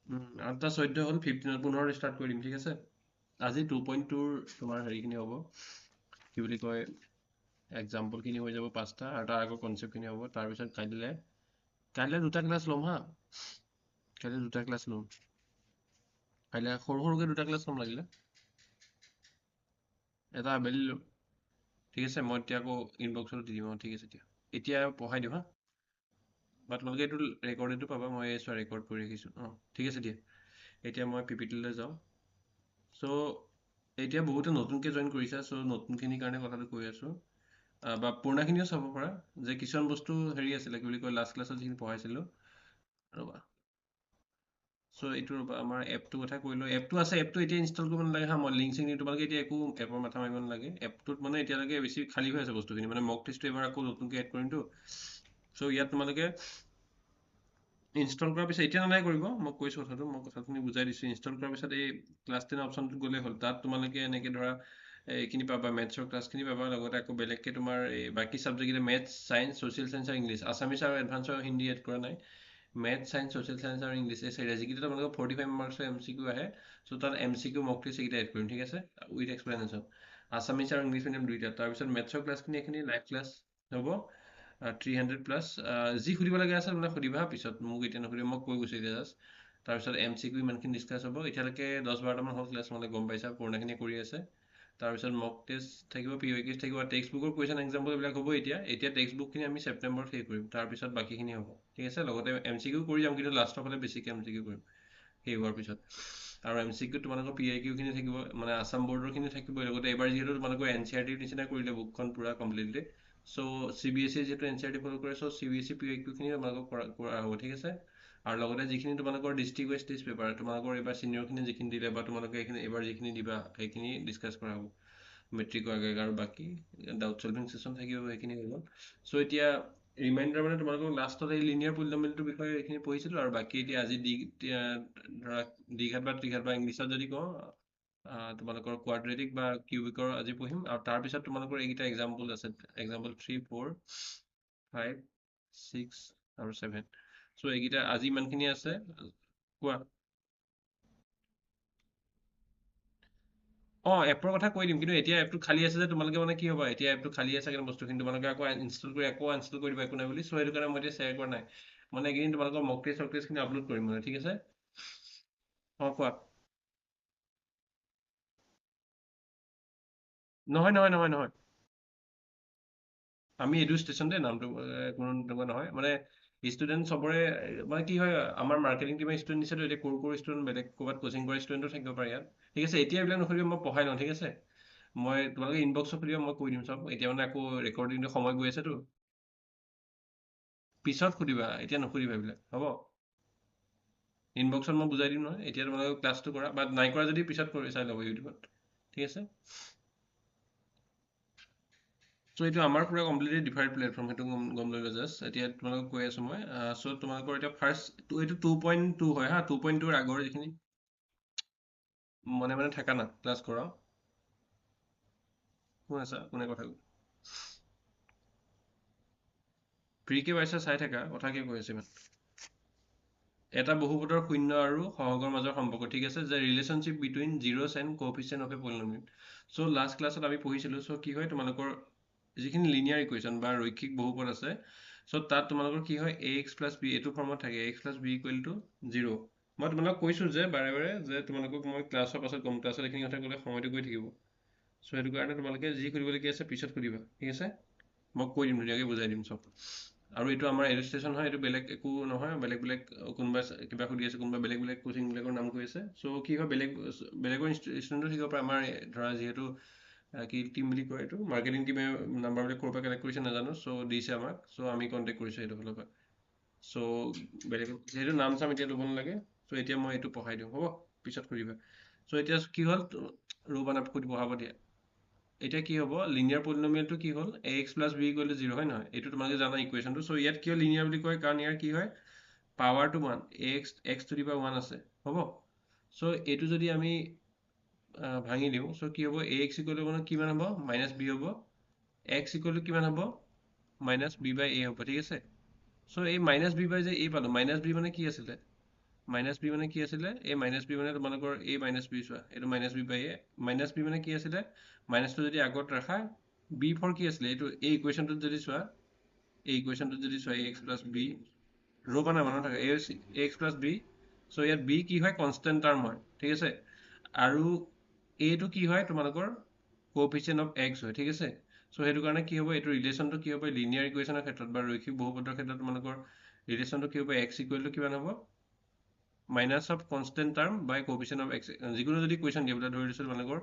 আৰু তাৰ 14 হ'ল 15 15 ষ্টাৰ্ট কৰি দিম ঠিক আছে আজি 2.2 তোমাৰ হেৰিখিনি হ'ব কি বুলি কয় এক্সাম্পলখিনি হৈ যাব 5টা আৰু তাৰ আগৰ কনচেপ্টখিনি হ'ব তাৰপিছত কাইলৈ 2টা ক্লাছ ল'ম হা কাইলৈ 2টা ক্লাছ ল'ম কাইলৈ সৰু সৰুকৈ 2টা ক্লাছ ল'ম লাগিলে এটা আবেলি ল'ম ঠিক আছে মই এতিয়া আকৌ ইনবক্সত দি দিম ঠিক আছে এতিয়া পঢ়াই দিওঁ হা বা তোমালোকে এইটো ৰেকৰ্ডেডটো পাবা মই চোৱা ৰেকৰ্ড কৰি ৰাখিছোঁ ঠিক আছে দিয়া এতিয়া মই পিপিটিলৈ যাওঁ চ' এতিয়া বহুতে নতুনকৈ জইন কৰিছা চ' নতুনখিনিৰ কাৰণে কথাটো কৈ আছোঁ বা পুৰণাখিনিও চাব পাৰা যে কিছুমান বস্তু হেৰি আছিলে কি বুলি কয় লাষ্ট ক্লাছত যিখিনি পঢ়াইছিলোঁ ৰ'বা চ' এইটো ৰ'বা আমাৰ এপটোৰ কথা কৈ লওঁ এপটো আছে এপটো এতিয়া ইনষ্টল কৰিব নালাগে হা মই লিংক চিংক তোমালোকে এতিয়া একো এপৰ মাথা মাৰিব নালাগে এপটোত মানে এতিয়ালৈকে বেছি খালী হৈ আছে বস্তুখিনি মানে মক টেষ্টটো এবাৰ আকৌ নতুনকৈ এড কৰিমতো চ' ইয়াত তোমালোকে ইনষ্টল কৰাৰ পিছত এতিয়া নালাগে কৰিব মই কৈছোঁ মই কথাখিনি বুজাই দিছোঁ ইনষ্টল কৰাৰ পিছত এই ক্লাছ 10 অপশ্যনটোত গ'লেই হ'ল তাত তোমালোকে এনেকৈ ধৰা এইখিনি পাবা মেথছৰ ক্লাছখিনি পাবা লগতে আকৌ বেলেগকৈ তোমাৰ এই বাকী ছাবজেক্ট এতিয়া মেথছ ছায়েন্স ছ'চিয়েল ছায়েন্স আৰু ইংলিছ আছামিছ আৰু এডভান্সৰ হিন্দী এড কৰা নাই মেথছ ছায়েন্স ছ'চিয়েল ছায়েন্স আৰু ইংলিছ এই চাৰিটা যিকেইটা তোমালোকৰ 45 মাৰ্কছৰ MCQ আহে চ' তাত MCQ মক টেষ্ট এইকেইটা এড কৰিম ঠিক আছে উইথ এক্সপ্লেনেশ্যন আছামিছ আৰু ইংলিছ মিডিয়াম দুইটা তাৰপিছত মেথছৰ ক্লাছখিনি এইখিনি লাইভ ক্লাছ হ'ব 300 প্লাছ যি সুধিব লাগে আছে মানে সুধিবা পিছত মোক এতিয়া নুসুধিবা মই কৈ গৈছোঁ এতিয়া জাষ্ট তাৰপিছত MCQ ইমানখিনি ডিছকাছ হ'ব এতিয়ালৈকে 10-12টামান হ'ল ক্লাছ মানে গম পাইছা পুৰণাখিনি কৰি আছে তাৰপিছত মক টেষ্ট থাকিব PYQ থাকিব টেক্সট বুকৰ কুৱেশ্যন এক্সাম্পল এইবিলাক হ'ব এতিয়া টেক্সট বুকখিনি আমি ছেপ্টেম্বৰত শেষ কৰিম তাৰপিছত বাকীখিনি হ'ব ঠিক আছে লগতে MCQ কৰি যাম কিন্তু লাষ্টৰ ফালে বেছিকৈ MCQ কৰিম শেষ হোৱাৰ পিছত আৰু MCQ তোমালোকৰ PIQ খিনি থাকিব মানে আছাম বৰ্ডৰখিনি থাকিবই লগতে এবাৰ যিহেতু তোমালোকৰ NCERT নিচিনা কৰিলে বুকখন পুৰা কমপ্লিটলি চ' CBSE যিহেতু NCERT ফ'ল' কৰে চ' CBSE PIQ খিনি তোমালোকৰ কৰা হ'ব ঠিক আছে আৰু লগতে যিখিনি তোমালোকৰ ডিষ্ট্ৰিক্ট ৱাইজ টেষ্ট পেপাৰ তোমালোকৰ এইবাৰ ছিনিয়ৰখিনি যিখিনি দিলে বা তোমালোকে এইবাৰ যিখিনি দিবা সেইখিনি ডিছকাছ কৰা হ'ব মেট্ৰিকৰ আগে আৰু বাকী ডাউট চলভিং ছেশ্যন থাকিব সেইখিনি হৈ গ'ল চ' এতিয়া ৰিমাইণ্ডাৰ মানে তোমালোকক লাষ্টত এই লিনিয়াৰ পলিনমিয়ালটোৰ বিষয়ে এইখিনি পঢ়িছিলোঁ আৰু বাকী এতিয়া আজি ধৰা দ্বিঘাত বা ত্ৰিঘাত বা ইংলিছত যদি কওঁ তোমালোকৰ কোৱাড্ৰেটিক বা কিউবিকৰ আজি পঢ়িম আৰু তাৰপিছত তোমালোকৰ এইকেইটা এক্সাম্পল আছে এক্সাম্পল 3 4 5 6 আৰু 7 চ' এইকেইটা আজি ইমানখিনি আছে কোৱা এপৰ কথা কৈ দিম কিন্তু এতিয়া এপটো খালী আছে যে তোমালোকে মানে কি হ'ব এতিয়া এপটো খালী আছে কিন্তু বস্তুখিনি তোমালোকে আকৌ ইনষ্টল কৰি দিবা একো নাই বুলি চ' সেইটো কাৰণে মই এতিয়া শ্বেয়াৰ কৰা নাই মানে এইকেইদিন তোমালোকৰ মক টেষ্ট চক টেষ্টখিনি আপলোড কৰিম মানে ঠিক আছে কোৱা নহয় নহয় নহয় নহয় আমি এইটো ষ্টেচন দেই নামটো কোনো তেনেকুৱা নহয় মানে ষ্টুডেণ্ট চবৰে মানে কি হয় আমাৰ মাৰ্কেটিং টিমে ষ্টুডেণ্ট দিছেতো এতিয়া সৰু ষ্টুডেণ্ট বেলেগ ক'ৰবাত কোচিং কৰা ষ্টুডেণ্টো থাকিব পাৰে ইয়াত ঠিক আছে এতিয়া এইবিলাক নুসুধিব মই পঢ়াই লওঁ ঠিক আছে মই তোমালোকে ইনবক্সত সুধিবা মই কৈ দিম চব এতিয়া মানে আকৌ ৰেকৰ্ডিংটো সময় গৈ আছেতো পিছত সুধিবা এতিয়া নুসুধিবা এইবিলাক হ'ব ইনবক্সত মই বুজাই দিম নহয় এতিয়া তোমালোকে ক্লাছটো কৰা বা নাই কৰা যদি পিছত কৰি চাই ল'ব ইউটিউবত ঠিক আছে চ' এইটো আমাৰ পুৰা কমপ্লিটলি ডিফাৰেণ্ট প্লেটফৰ্ম সেইটো গম লৈ জাষ্ট এতিয়া তোমালোকক কৈ আছোঁ মই চ' তোমালোকৰ এতিয়া ফাৰ্ষ্ট এইটো 2.2 হয় হা 2.2ৰ আগৰ যিখিনি মনে থাকা না ক্লাছ কৰাওঁ কোন আছা কোনে কথা ফ্ৰীকে পাইছা চাই থাকা কথা কি কৈ আছে ইমান এটা বহুপদৰ শূন্য আৰু সহগৰ মাজৰ সম্পৰ্ক ঠিক আছে যে relationship between zeros and coefficient of a polynomial so' last ক্লাছত আমি পঢ়িছিলোঁ চ' কি হয় তোমালোকৰ যিখিনি লিনিয়াৰ ইকুৱেশ্যন বা ৰৈখিক বহুপদ আছে চ' তাত তোমালোকৰ কি হয় ax প্লাছ বি এইটো ফৰ্মত থাকে ax plus B equal to 0 মই তোমালোকক কৈছোঁ যে বাৰে বাৰে যে তোমালোকক মই ক্লাছৰ পাছত গম ক্লাছত এইখিনি কথা ক'লে সময়টো গৈ থাকিব চ' সেইটো কাৰণে তোমালোকে যি সুধিবলগীয়া আছে পিছত সুধিবা ঠিক আছে মই কৈ দিম ধুনীয়াকৈ বুজাই দিম চব আৰু এইটো আমাৰ ৰেজিষ্ট্ৰেশ্যন হয় এইটো বেলেগ একো নহয় বেলেগ কোনোবা কিবা সুধি আছে কোনোবা বেলেগ কোচিংবিলাকৰ নাম কৈ আছে চ' কি হয় বেলেগৰ ষ্টুডেণ্টো থাকিব পাৰে আমাৰ ধৰা যিহেতু কি টিম বুলি কয় এইটো মাৰ্কেটিং টিমে নাম্বাৰবিলাক ক'ৰ পৰা কালেক্ট কৰিছে নাজানো চ' দিছে আমাক চ' আমি কণ্টেক্ট কৰিছোঁ সেইটো ফালৰ পৰা চ' বেলেগক যিহেতু নাম চাম এতিয়া ল'ব নালাগে চ' এতিয়া মই এইটো পঢ়াই দিওঁ হ'ব পিছত সুধিবা চ' এতিয়া কি হ'ল ৰ'বা না পঢ়াব দিয়া এতিয়া কি হ'ব লিনিয়াৰ পলিনমিয়েলটো কি হ'ল ax plus B equal to 0 হয় নহয় এইটো তোমালোকে জানা ইকুৱেশ্যনটো চ' ইয়াত কিয় লিনিয়াৰ বুলি কয় কাৰণ ইয়াৰ কি হয় পাৱাৰটো 1 x টু দি পাৱাৰ 1 আছে হ'ব চ' এইটো যদি আমি ভাঙি দিওঁ চ' কি হ'ব ax ইকুৱেল টু কিমান হ'ব মাইনাছ বি হ'ব x ইকুৱেল টু কিমান হ'ব মাইনাছ বি বাই এ হ'ব ঠিক আছে চ' এই মাইনাছ বি বাই যে এ পালোঁ মাইনাছ বি মানে কি আছিলে মাইনাছ বি মানে কি আছিলে এই মাইনাছ বি মানে তোমালোকৰ এই মাইনাছ বি চোৱা এইটো মাইনাছ বি বাই এ মাইনাছ বি মানে কি আছিলে মাইনাছটো যদি আগত ৰাখা বি ফৰ কি আছিলে এইটো এই ইকুৱেশ্যনটোত যদি চোৱা এই ইকুৱেশ্যনটোত যদি চোৱা এক্স প্লাছ বি ৰ' বা মনত থাকে এক্স প্লাছ বি চ' ইয়াত বি কি হয় কনষ্টেণ্ট টাৰ্ম হয় ঠিক আছে আৰু এইটো কি হয় তোমালোকৰ কোএফিচিয়েণ্ট অফ এক্স হয় ঠিক আছে চ' সেইটো কাৰণে কি হ'ব এইটো ৰিলেশ্যনটো কি হ'ব লিনিয়াৰ ইকুৱেশ্যনৰ ক্ষেত্ৰত বা ৰৈখিক বহুপদৰ ক্ষেত্ৰত তোমালোকৰ ৰিলেশ্যনটো কি হ'ব এক্স ইকুৱেল টু কিমান হ'ব minus of constant term by coefficient of x যিকোনো যদি কুৱেশ্যন দিয়ে বোলে ধৰি দিছোঁ তোমালোকৰ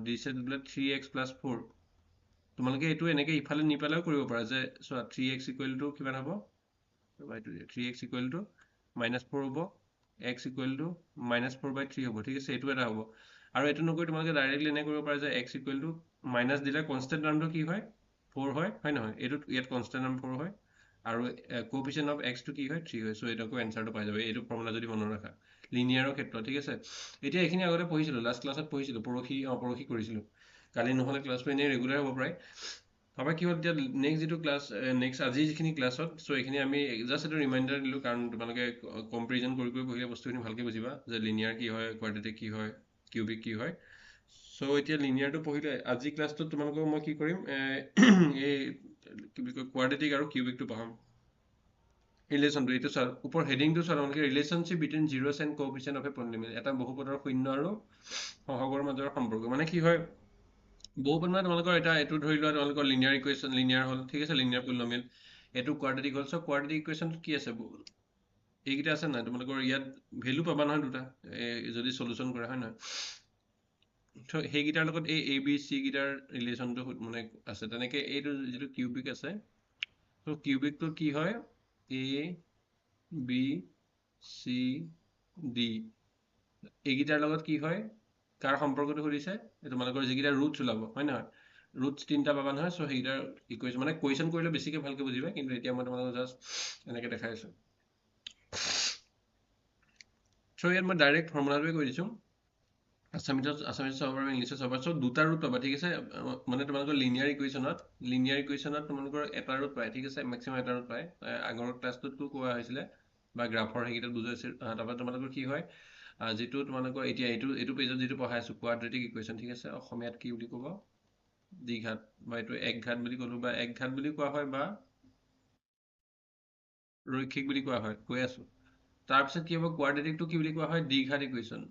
দিছে বোলে 3x প্লাছ 4 তোমালোকে এইটো এনেকৈ ইফালে নি পেলাইও কৰিব পাৰা যে চোৱা 3x ইকুৱেল টু কিমান হ'ব 3x ইকুৱেল টু মাইনাছ 4 হ'ব x ইকুৱেল টু মাইনাছ 4/3 হ'ব ঠিক আছে এইটো এটা হ'ব আৰু এইটো নকৈ তোমালোকে ডাইৰেক্টলি এনে কৰিব পাৰা যে x ইকুৱেল টু মাইনাছ দিলে কনষ্টেণ্ট টাৰ্মটো কি হয় 4 হয় নহয় এইটোত ইয়াত কনষ্টেণ্ট টাৰ্ম 4 হয় আৰু কোএফিচিয়েণ্ট অফ এক্সটো কি হয় 3 হয় চ' এইটোকো এনচাৰটো পাই যাব এইটো ফৰ্মুলা যদি মনত ৰাখা লিনিয়াৰৰ ক্ষেত্ৰত ঠিক আছে এতিয়া এইখিনি আগতে পঢ়িছিলোঁ লাষ্ট ক্লাছত পঢ়িছিলোঁ পৰহি কৰিছিলোঁ কালি নহ'লে ক্লাছটো এনেই ৰেগুলাৰ হ'ব পাৰে ভাবা কি হ'ল এতিয়া নেক্সট যিটো ক্লাছ নেক্সট আজি যিখিনি ক্লাছত চ' এইখিনি আমি জাষ্ট এইটো ৰিমাইণ্ডাৰ দিলোঁ কাৰণ তোমালোকে কম্পেৰিজন কৰি পঢ়িলে বস্তুখিনি ভালকৈ বুজিবা যে লিনিয়াৰ কি হয় কোৱাড্ৰেটিক কি হয় কিউবিক কি হয় চ' এতিয়া লিনিয়াৰটো পঢ়িলে আজি ক্লাছটোত তোমালোকক মই কি কৰিম এই কি বুলি কয় কোৱাড্ৰেটিক আৰু কিউবিকটো পঢ়াম ৰিলেশ্যনটো এইটো চোৱা ওপৰ হেডিংটো চোৱা তোমালোকে relationship between zeros and coefficient of a polynomial এটা বহুপদৰ শূন্য আৰু সহগৰ মাজৰ সম্পৰ্ক মানে কি হয় বহুপদ মানে তোমালোকৰ এটা এইটো ধৰি লোৱা তোমালোকৰ লিনিয়াৰ ইকুৱেশ্যন লিনিয়াৰ হ'ল ঠিক আছে লিনিয়াৰ পলিনমিয়েল এইটো কোৱাড্ৰেটিক হ'ল চ' কোৱাড্ৰেটিক ইকুৱেশ্যনটো কি আছে এইকেইটা আছে নাই তোমালোকৰ ইয়াত ভেলু পাবা নহয় দুটা যদি চলিউশ্যন কৰা হয় নহয় সেইকেইটাৰ লগত এই এ বি চি কেইটাৰ ৰিলেশ্যনটো মানে আছে তেনেকৈ এইটো যিটো কিউবিক আছে ত' কিউবিকটো কি হয় এ বি চি ডি এইকেইটাৰ লগত কি হয় কাৰ সম্পৰ্কটো সুধিছে তোমালোকৰ যিকেইটা ৰুটছ ওলাব হয় নহয় ৰুটছ 3টা পাবা নহয় চ' সেইকেইটাৰ ইকুৱেশ্যন মানে কুৱেশ্যন কৰিলে বেছিকৈ ভালকৈ বুজিবা কিন্তু এতিয়া মই তোমালোকক জাষ্ট এনেকৈ দেখাই আছোঁ চ' ইয়াত মই ডাইৰেক্ট ফৰ্মুলাটোৱে কৈ দিছোঁ আছামিছত চাব পাৰিবা ইংলিছত চাব পাৰিবা চ' দুটা ৰুট পাবা ঠিক আছে মানে তোমালোকৰ লিনিয়াৰ ইকুৱেশ্যনত তোমালোকৰ এটা ৰুট পায় ঠিক আছে মেক্সিমাম এটা ৰুট পায় আগৰ ক্লাছটোতো কোৱা হৈছিলে বা গ্ৰাফৰ সেইকেইটাত বুজাইছিল তাৰপৰা তোমালোকৰ কি হয় যিটো তোমালোকৰ এতিয়া এইটো পেজত যিটো পঢ়াই আছোঁ কোৱাড্ৰেটিক ইকুৱেশ্যন ঠিক আছে অসমীয়াত কি বুলি ক'ব দ্বিঘাত বা এইটো একঘাত বুলি ক'লোঁ বা একঘাত বুলি কোৱা হয় বা ৰৈখিক বুলি কোৱা হয় কৈ আছোঁ তাৰপিছত কি হ'ব কোৱাড্ৰেটিকটো কি বুলি কোৱা হয় দ্বিঘাত ইকুৱেশ্যন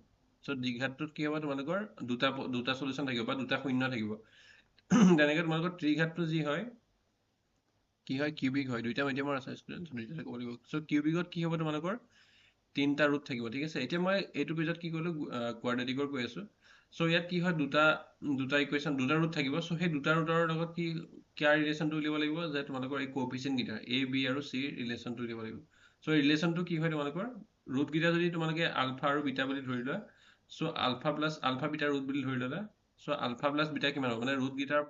চ' দ্বিঘাতটোত কি হ'ব তোমালোকৰ দুটা চলিউশ্যন থাকিব বা দুটা শূন্য থাকিব তেনেকৈ তোমালোকৰ ত্ৰিঘাতটো যি হয় কি হয় কিউবিক হয় দুইটা মিডিয়ামৰ আছে ষ্টুডেণ্ট দুইটা ক'ব লাগিব চ' কিউবিকত কি হ'ব তোমালোকৰ 3টা ৰুট থাকিব ঠিক আছে এতিয়া মই এইটো পেজত কি ক'লোঁ কোৱাড্ৰেটিকৰ কৈ আছোঁ চ' ইয়াত কি হয় দুটা ইকুৱেশ্যন দুটা ৰুট থাকিব চ' সেই দুটা ৰুটৰ লগত কি কিয়াৰ ৰিলেশ্যনটো উলিয়াব লাগিব যে তোমালোকৰ এই কোএফিচিয়েণ্টকেইটা এ বি আৰু চিৰ ৰিলেশ্যনটো উলিয়াব লাগিব চ' ৰিলেশ্যনটো কি হয় তোমালোকৰ ৰুটকেইটা যদি তোমালোকে আলফা আৰু বিটা বুলি ধৰি লোৱা চ' আলফা বিটা ৰুট বুলি ধৰি ল'লা চ' আলফা প্লাছ বিটা কিমান হ'ব মানে ৰুটকেইটাৰ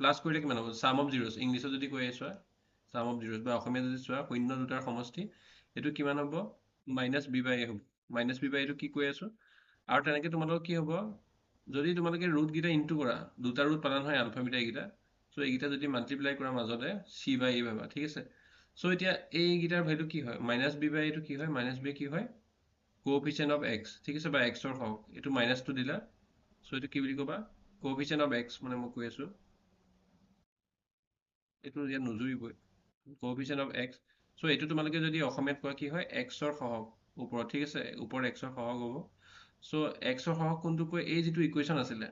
প্লাছ কৰিলে কিমান হ'ব চাম অফ জিৰ'ছ ইংলিছত যদি কৈ চোৱা চাম অফ জিৰ'ছ বা অসমীয়াত যদি চোৱা শূন্য দুটাৰ সমষ্টি এইটো কিমান হ'ব মাইনাছ বি বাই এ হ'ব মাইনাছ বি বাই এইটো কি কৈ আছোঁ আৰু তেনেকৈ তোমালোকৰ কি হ'ব যদি তোমালোকে ৰুটকেইটা ইনটু কৰা দুটা ৰুট পালা নহয় আলফা বিটা এইকেইটা চ' এইকেইটা যদি মাল্টিপ্লাই কৰা মাজতে চি বাই এ পাবা ঠিক আছে চ' এতিয়া এইকেইটাৰ ভেলু কি হয় মাইনাছ বি বাই এইটো কি হয় মাইনাছ বি কি হয় কোএফিচিয়েণ্ট অফ এক্স ঠিক আছে বা এক্সৰ সহগ এইটো মাইনাছটো দিলা চ' এইটো কি বুলি ক'বা কোএফিচিয়েণ্ট অফ এক্স মানে মই কৈ আছোঁ এইটো ইয়াত নুজুৰিবই কোএফিচিয়েণ্ট অফ এক্স চ' এইটো তোমালোকে যদি অসমীয়াত কোৱা কি হয় এক্সৰ সহগ ওপৰত ঠিক আছে ওপৰত এক্সৰ সহগ হ'ব চ' এক্সৰ সহগ কোনটো কয় এই যিটো ইকুৱেশ্যন আছিলে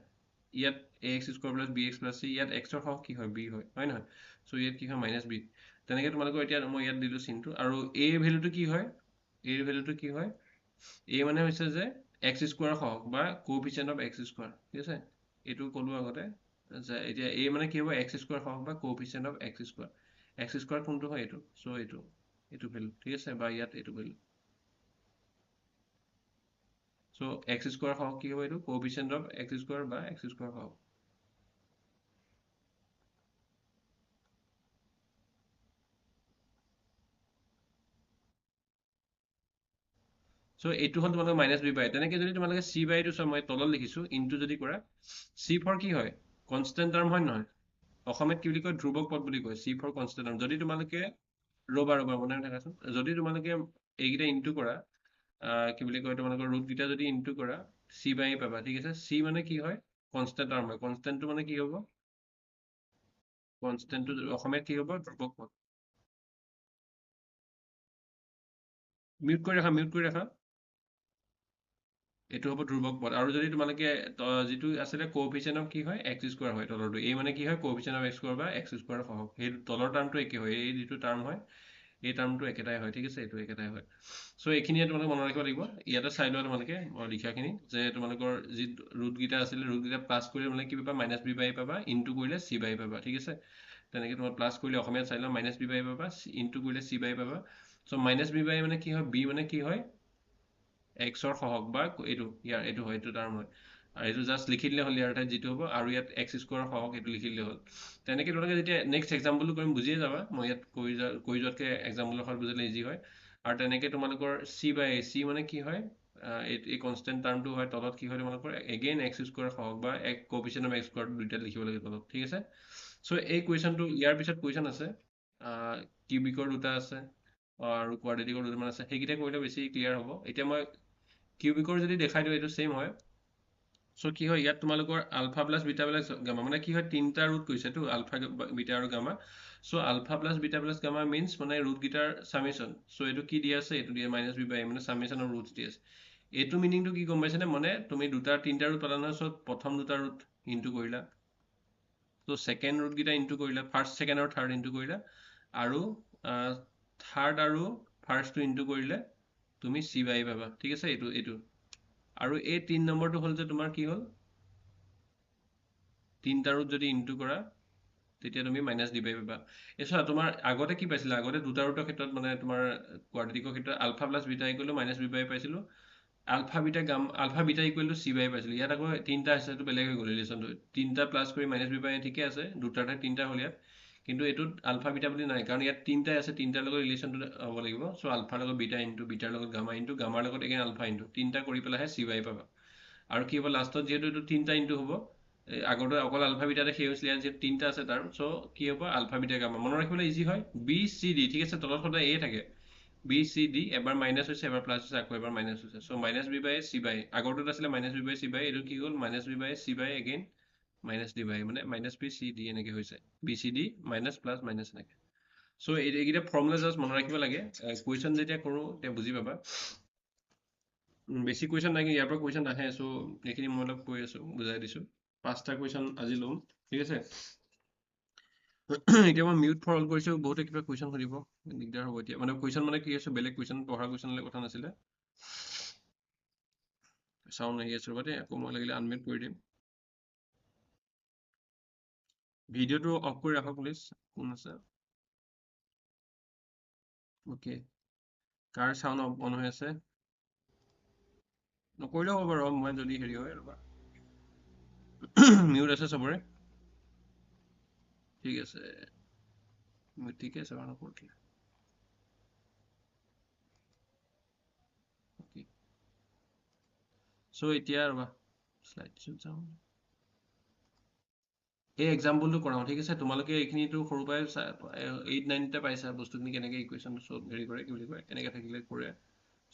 ইয়াত a x square plus b x plus c ইয়াত এক্সৰ সহগ কি হয় বি হয় নহয় চ' ইয়াত কি হয় মাইনাছ বি তেনেকৈ তোমালোকৰ এতিয়া মই ইয়াত দিলোঁ চিনটো আৰু এৰ ভেলুটো কি হয় এৰ ভেলুটো কি হয় এ মানে হৈছে যে এক্স স্কুৱাৰ সহগ বা কোএফিচিয়েণ্ট অফ এক্স স্কুৱাৰ ঠিক আছে এইটো ক'লোঁ আগতে যে এতিয়া এ মানে কি হ'ব এক্স স্কুৱাৰ সহগ বা কোএফিচিয়েণ্ট অফ এক্স স্কুৱাৰ কোনটো হয় এইটো চ' এইটো ভেলু ঠিক আছে বা ইয়াত এইটো ভেলু চ' এক্স স্কুৱাৰ সহগ কি হ'ব এইটো কোএফিচিয়েণ্ট অফ এক্স স্কুৱাৰ বা এক্স স্কুৱাৰ সহগ চ' এইটো হ'ল তোমালোকৰ মাইনাছ বি বাই তেনেকৈ যদি তোমালোকে চি বাইটো চোৱা মই তলত লিখিছোঁ ইনটু যদি কৰা চি ফৰ কি হয় কনষ্টেণ্ট টাৰ্ম হয় নহয় অসমীয়াত কি বুলি কয় ধ্ৰুৱক পদ বুলি কয় চি ফৰ কনষ্টেণ্ট টাৰ্ম যদি তোমালোকে ৰ'বা মনে থাকাচোন যদি তোমালোকে এইকেইটা ইনটু কৰা কি বুলি কয় তোমালোকৰ ৰুটকেইটা যদি ইনটু কৰা চি বাই পাবা ঠিক আছে চি মানে কি হয় কনষ্টেণ্ট টাৰ্ম হয় কনষ্টেণ্টটো মানে কি হ'ব কনষ্টেণ্টটো অসমীয়াত কি হ'ব ধ্ৰুৱক পদ মিউট কৰি ৰাখা এইটো হ'ব ধ্ৰুৱক পদ আৰু যদি তোমালোকে যিটো আছিলে কোএফিচিয়েণ্ট অফ কি হয় এক্স স্কোৱাৰ হয় তলৰটো এই মানে কি হয় কোএফিচিয়েণ্ট অফ এক্স স্কোৱাৰ বা এক্স স্কোৱাৰ সহগ সেই তলৰ টাৰ্মটো একে হয় এই যিটো টাৰ্ম হয় এই টাৰ্মটো একেটাই হয় ঠিক আছে এইটো একেটাই হয় চ' এইখিনিয়ে তোমালোকে মনত ৰাখিব লাগিব ইয়াতে চাই লোৱা তোমালোকে লিখাখিনি যে তোমালোকৰ যি ৰুটকেইটা আছিলে ৰুটকেইটা প্লাছ কৰিলে মানে কি পাবা মাইনাছ বি বাই পাবা ইনটু কৰিলে চি বাই পাবা ঠিক আছে তেনেকৈ তোমাৰ প্লাছ কৰিলে অসমীয়াত চাই লোৱা মাইনাছ বি বাই পাবা ইনটু কৰিলে চি বাই পাবা চ' মাইনাছ বি বাই মানে কি হয় বি মানে কি হয় এক্সৰ সহগ বা এইটো ইয়াৰ এইটো হয় এইটো টাৰ্ম হয় আৰু এইটো জাষ্ট লিখি দিলে হ'ল ইয়াৰ ঠাইত যিটো হ'ব আৰু ইয়াত এক্স স্কোৱাৰৰ সহগ এইটো লিখি দিলে হ'ল তেনেকৈ তোমালোকে যেতিয়া নেক্সট এক্সাম্পলটো কৰিম বুজিয়ে যাবা মই ইয়াত কৈ যোৱাতকৈ এক্সাম্পলৰ সৈতে বুজিলে ইজি হয় আৰু তেনেকৈ তোমালোকৰ চি বাই চি মানে কি হয় এই কনষ্টেণ্ট টাৰ্মটো হয় তলত কি হয় তোমালোকৰ এগেইন এক্স স্কোৱাৰ সহগ বা এক কোএফিচিয়েণ্ট অফ এক্স স্কোৱাৰ দুইটা লিখিব লাগে তলত ঠিক আছে চ' এই কুৱেশ্যনটো ইয়াৰ পিছত কুৱেশ্যন আছে কিউবিকৰ দুটা আছে আৰু কোৱাড্ৰেটিকৰ দুটামান আছে সেইকেইটা কৰিলে বেছি ক্লিয়াৰ হ'ব এতিয়া মই কিউবিকৰ যদি দেখাই দিওঁ এইটো ছেইম হয় চ' কি হয় ইয়াত তোমালোকৰ alpha plus beta plus gamma মানে কি হয় তিনিটা ৰুট কৈছেতো আলফা বিটা আৰু gamma so' alpha plus beta plus gamma means মানে ৰুটকেইটাৰ চামেশ্যন চ' এইটো কি দি আছে এইটো দিয়ে মাইনাছ বি বাই মানে চামেশ্যন অফ ৰুটছ দি আছে এইটো মিনিংটো কি গম পাইছেনে মানে তুমি তিনিটা ৰুট পালা নহয় চ' প্ৰথম দুটা ৰুট ইনটু কৰিলা চ' ছেকেণ্ড ৰুটকেইটা ইনটু কৰিলা ফাৰ্ষ্ট ছেকেণ্ড আৰু থাৰ্ড ইনটু কৰিলা আৰু থাৰ্ড আৰু ফাৰ্ষ্টটো ইনটু কৰিলে তুমি চি বাই পাবা ঠিক আছে এইটো আৰু এই 3 নম্বৰটো হ'ল যে তোমাৰ কি হ'ল তিনিটা ৰুট যদি ইনটু কৰা তেতিয়া তুমি মাইনাছ ডি বাই পাবা চোৱা তোমাৰ আগতে কি পাইছিলা আগতে দুটা ৰুটৰ ক্ষেত্ৰত মানে তোমাৰ কোৱাড্ৰেটিকৰ ক্ষেত্ৰত alpha plus beta equal to minus b by পাইছিলোঁ alpha beta equal to c by পাইছিলোঁ ইয়াত আকৌ তিনিটা আছে এইটো বেলেগ হৈ গ'ল ৰিলেশ্যনটো তিনিটা প্লাছ কৰি মাইনাছ বি বাই ঠিকে আছে দুটাৰ ঠাইত তিনিটা হ'ল ইয়াত কিন্তু এইটোত আলফা বিটা বুলি নাই কাৰণ ইয়াত তিনিটাই আছে তিনিটাৰ লগত ৰিলেশ্যনটো হ'ব লাগিব চ' আলফাৰ লগত বিটা ইনটু বিটাৰ লগত গামা ইনটু গামাৰ লগত এগেইন আলফা ইনটু তিনিটা কৰি পেলাইহে চি বাই পাবা আৰু কি হ'ব লাষ্টত যিহেতু এইটো তিনিটা ইনটু হ'ব আগতে অকল আলফা বিটাতে সেই হৈছিলে ইয়াত যিহেতু তিনিটা আছে তাৰ চ' কি হ'ব আলফা বিটা গামা মনত ৰাখিবলৈ ইজি হয় বি চি ডি ঠিক আছে তলত সদায় এ থাকে বি চি ডি এবাৰ মাইনাছ হৈছে এবাৰ প্লাছ হৈছে আকৌ এবাৰ মাইনাছ হৈছে so' minus b by c by আগৰটোত আছিলে minus b by c by এইটো কি হ'ল minus b by c by again minus d by মানে মাইনাছ বি চি ডি এনেকৈ হৈছে b c d minus plus minus এনেকৈ চ' এইকেইটা ফৰ্মুলা জাষ্ট মনত ৰাখিব লাগে কুৱেশ্যন যেতিয়া কৰোঁ তেতিয়া বুজি পাবা বেছি কুৱেশ্যন নাই ইয়াৰ পৰা কুৱেশ্যন নাহে চ' এইখিনি মই অলপ কৈ আছোঁ বুজাই দিছোঁ 5টা কুৱেশ্যন আজি ল'ম ঠিক আছে এতিয়া মই মিউট ফৰ অল কৰিছোঁ বহুতে কিবা কুৱেশ্যন সুধিব দিগদাৰ হ'ব এতিয়া মানে কুৱেশ্যন মানে কি আছে বেলেগ কুৱেশ্যন পঢ়া কুৱেশ্যনলৈ কথা নাছিলে চাউণ্ড আহি আছে ৰ'বা দেই আকৌ মই লাগিলে আনমিউট কৰি দিম ভিডিঅ'টো অফ কৰি ৰাখক প্লিজ কোন আছে অ'কে কাৰ চাউণ্ড অন হৈ আছে নকৰিলেও হ'ব বাৰু মই যদি হেৰি হয় ৰ'বা মিউট আছে চবৰে ঠিক আছে ঠিকে আছে বাৰু নকৰিলে অ'কে চ' এতিয়া ৰ'বা শ্লাইডছত যাওঁ এই এক্সাম্পলটো কৰাওঁ ঠিক আছে তোমালোকে এইখিনিতো সৰুৰ পৰাই 8-9তে পাইছা বস্তুখিনি কেনেকৈ ইকুৱেশ্যন চব হেৰি কৰে কি বুলি কয় কেনেকৈ থাকিলে কৰে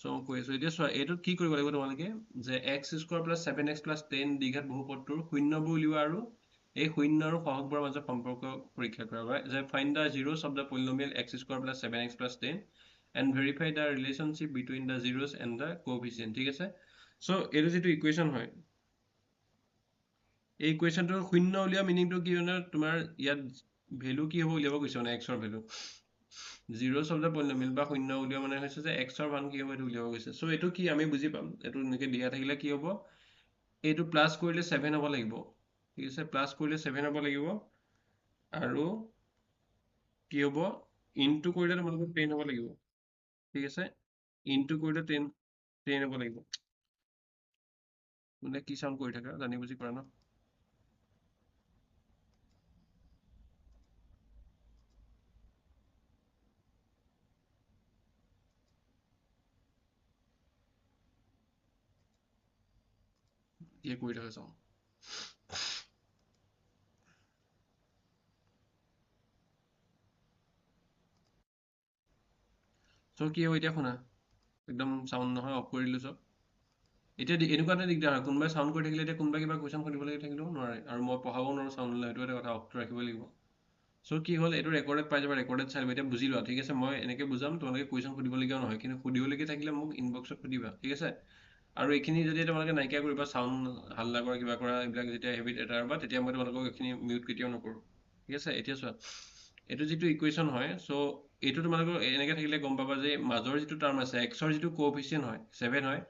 চ' মই কৈ আছোঁ এতিয়া চোৱা এইটোত কি কৰিব লাগিব তোমালোকে যে x square plus 7x plus 10 দ্বিঘাত বহুপদটোৰ শূন্যবোৰ উলিওৱা আৰু এই শূন্য আৰু সহগবোৰৰ মাজত সম্পৰ্ক পৰীক্ষা কৰা যে find the zeros of the polynomial x square plus 7x plus 10 and verify the relationship between the zeros and the coefficient ঠিক আছে চ' এইটো যিটো ইকুৱেশ্যন হয় এই কুৱেশ্যনটোৰ শূন্য উলিওৱা মিনিংটো কি মানে তোমাৰ ইয়াত ভেলু কি হ'ব উলিয়াব কৈছে মানে এক্সৰ ভেলু জিৰ'ছ অফ দ্য পলিনমিয়েল বা শূন্য উলিওৱা মানে হৈছে যে এক্সৰ মান কি হ'ব এইটো উলিয়াব গৈছে চ' এইটো কি আমি বুজি পাম এইটো এনেকৈ দিয়া থাকিলে কি হ'ব এইটো প্লাছ কৰিলে 7 হ'ব লাগিব ঠিক আছে প্লাছ কৰিলে 7 হ'ব লাগিব আৰু কি হ'ব ইনটু কৰিলে তোমালোকৰ 10 হ'ব লাগিব ঠিক আছে ইনটু কৰিলে 10 হ'ব লাগিব মানে কি চাউণ্ড কৰি থাকা জানি বুজি কৰা ন কৰি থকা চাওঁ চ' কি হ'ব এতিয়া শুনা একদম সাউন্ড নহয়, অফ কৰি দিলোঁ চব। এতিয়া এনেকুৱা এটা দিগদাৰ হয়, কোনোবাই চাউণ্ড কৰি থাকিলে এতিয়া কোনোবাই কিবা কুৱেশ্যন সুধিবলৈ থাকিলেও নোৱাৰে, আৰু মই পঢ়াব নোৱাৰোঁ চাউণ্ড হ'লে, সেইটো এটা কথা, অফটো ৰাখিব লাগিব। চ' কি হ'ল, এইটো ৰেকৰ্ডেড পাই যাবা, ৰেকৰ্ডেড চাই ল'বা। এতিয়া বুজি লোৱা, ঠিক আছে? মই এনেকৈ বুজাম, তোমালোকে কুৱেশ্যন সুধিবলগীয়াও নহয়, কিন্তু সুধিবলগীয়া থাকিলে মোক ইনবক্সত সুধিবা, ঠিক আছে? আৰু এইখিনি যদি তোমালোকে নাইকিয়া কৰিবা, চাউণ্ড হাল্লা কৰা, কিবা কৰা, এইবিলাক যেতিয়া হেবিট এটা বা, তেতিয়া মই তোমালোকক এইখিনি মিউট কেতিয়াও নকৰোঁ, ঠিক আছে? এতিয়া চোৱা, এইটো যিটো ইকুৱেশ্যন হয়, চ' এইটো তোমালোকৰ এনেকৈ থাকিলে গম পাবা যে মাজৰ যিটো টাৰ্ম আছে, এক্সৰ যিটো কোএফিচিয়েণ্ট হয় 7 হয়,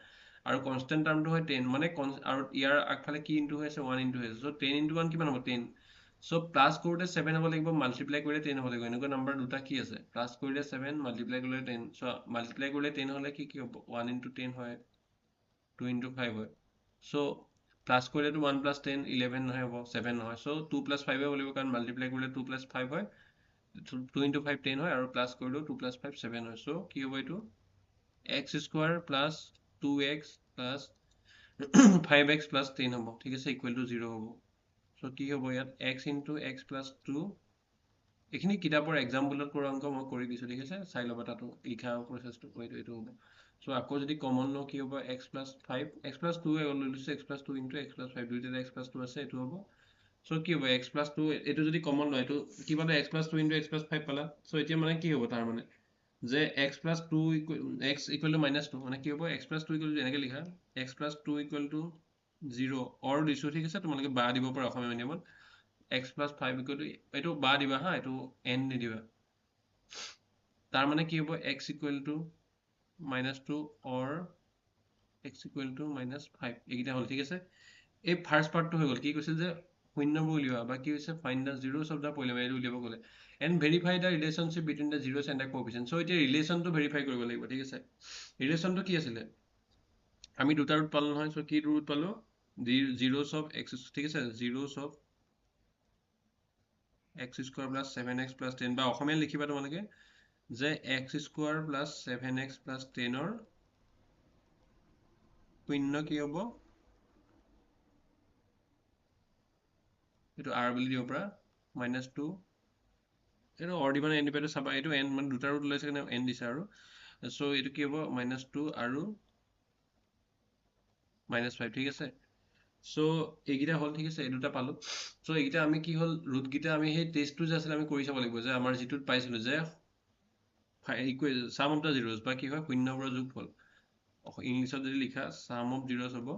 আৰু কনষ্টেণ্ট টাৰ্মটো হয় 10, মানে আৰু ইয়াৰ আগফালে কি ইনটু হৈ আছে, 1 ইনটু হৈ আছে। চ' 10 ইনটু 1 কিমান হ'ব? 10। চ' প্লাছ কৰোঁতে 7 হ'ব লাগিব, মাল্টিপ্লাই কৰিলে 10 হ'ব লাগিব। এনেকুৱা নাম্বাৰ দুটা কি আছে? প্লাছ কৰিলে 7, মাল্টিপ্লাই কৰিলে 10। চ' মাল্টিপ্লাই কৰিলে 10 হ'লে কি হ'ব? 1 ইনটু 10 হয়, 2 ইনটু 5 হয়। চ' প্লাছ কৰিলেতো 1 প্লাছ 10 11 নহয়, হ'ব 7 নহয়। চ' 2 প্লাছ 5 হ'ব লাগিব, কাৰণ মাল্টিপ্লাই কৰিলে 2 প্লাছ 5 হয়, 2 ইনটু 5 10 হয়, আৰু প্লাছ কৰিলেও 2 প্লাছ 5 7 হয়। চ' কি হ'ব এইটো? X square plus 2x plus 5x plus 10 হ'ব, ঠিক আছে? ইকুৱেল টু 0 হ'ব। চ' কি হ'ব ইয়াত? x ইনটু x প্লাছ 2, এইখিনি কিতাপৰ এক্সাম্পলত কৰা অংক মই কৰি দিছোঁ, ঠিক আছে? চাই ল'বা, তাতো লিখা প্ৰচেছটো এইটো হ'ব। চ' আকৌ যদি কমন লওঁ, কি হ'ব? x প্লাছ 5, x প্লাছ 2 লৈ লৈছোঁ, x plus 2 into x plus 5, দুইটাতে x প্লাছ 2 আছে, এইটো হ'ব। চ' কি হ'ব? x প্লাছ 2, এইটো যদি কমন লয়, এইটো কি পালে? x plus 2 into x plus 5 পালা। চ' এতিয়া মানে কি হ'ব তাৰ মানে? যে x plus 2 x equal to minus 2, মানে কি হ'ব? x প্লাছ 2 ইকুৱেল টু এনেকৈ লিখা, x প্লাছ 2 ইকুৱেল টু 0, অৰ দিছোঁ, ঠিক আছে? তোমালোকে বা দিব পাৰা অসমীয়া মিডিয়ামত। x প্লাছ 5 ইকুৱেল টু, এইটো বা দিবা হা, এইটো n নিদিবা। তাৰ মানে কি হ'ব? x equal to minus 2 or x equal to minus 5, এইকেইটা হ'ল, ঠিক আছে? এই ফাৰ্ষ্ট পাৰ্টটো হৈ গ'ল। কি কৈছিল যে শূন্যবোৰ উলিওৱা, বা কি হৈছে? Find the zeros of the polynomial উলিয়াব ক'লে, and verify the relationship between the zeros and the coefficient. So' এতিয়া ৰিলেশ্যনটো ভেৰিফাই কৰিব লাগিব, ঠিক আছে? ৰিলেশ্যনটো কি আছিলে? আমি দুটা ৰুট পালোঁ নহয়। চ' কি ৰুট পালোঁ? জিৰ'ছ অফ এক্স, ঠিক আছে? Zeros of x square plus 7x plus 10, বা অসমীয়াত লিখিবা তোমালোকে যে x square plus 7x plus 10ৰ শূন্য কি হ'ব? এইটো r বুলি দিব পাৰা, মাইনাছ 2, এইটো অৰ দিবা নে এন দিবা চাবা, এইটো এন মানে দুটা ৰুট ওলাইছে কাৰণে এন দিছে। আৰু চ' এইটো কি হ'ব? মাইনাছ 2 আৰু মাইনাছ 5, ঠিক আছে? চ' এইকেইটা হ'ল, ঠিক আছে? এই দুটা পালোঁ। চ' এইকেইটা আমি কি হ'ল, ৰুটকেইটা আমি সেই টেষ্টটো যে আছিলে আমি কৰি চাব লাগিব, যে আমাৰ যিটোত পাইছিলোঁ যে চাম অফ দ্য জিৰ'জ, বা কি হয়? শূন্যবোৰৰ যোগফল। ইংলিছত যদি লিখা চাম অফ জিৰ'জ হ'ব,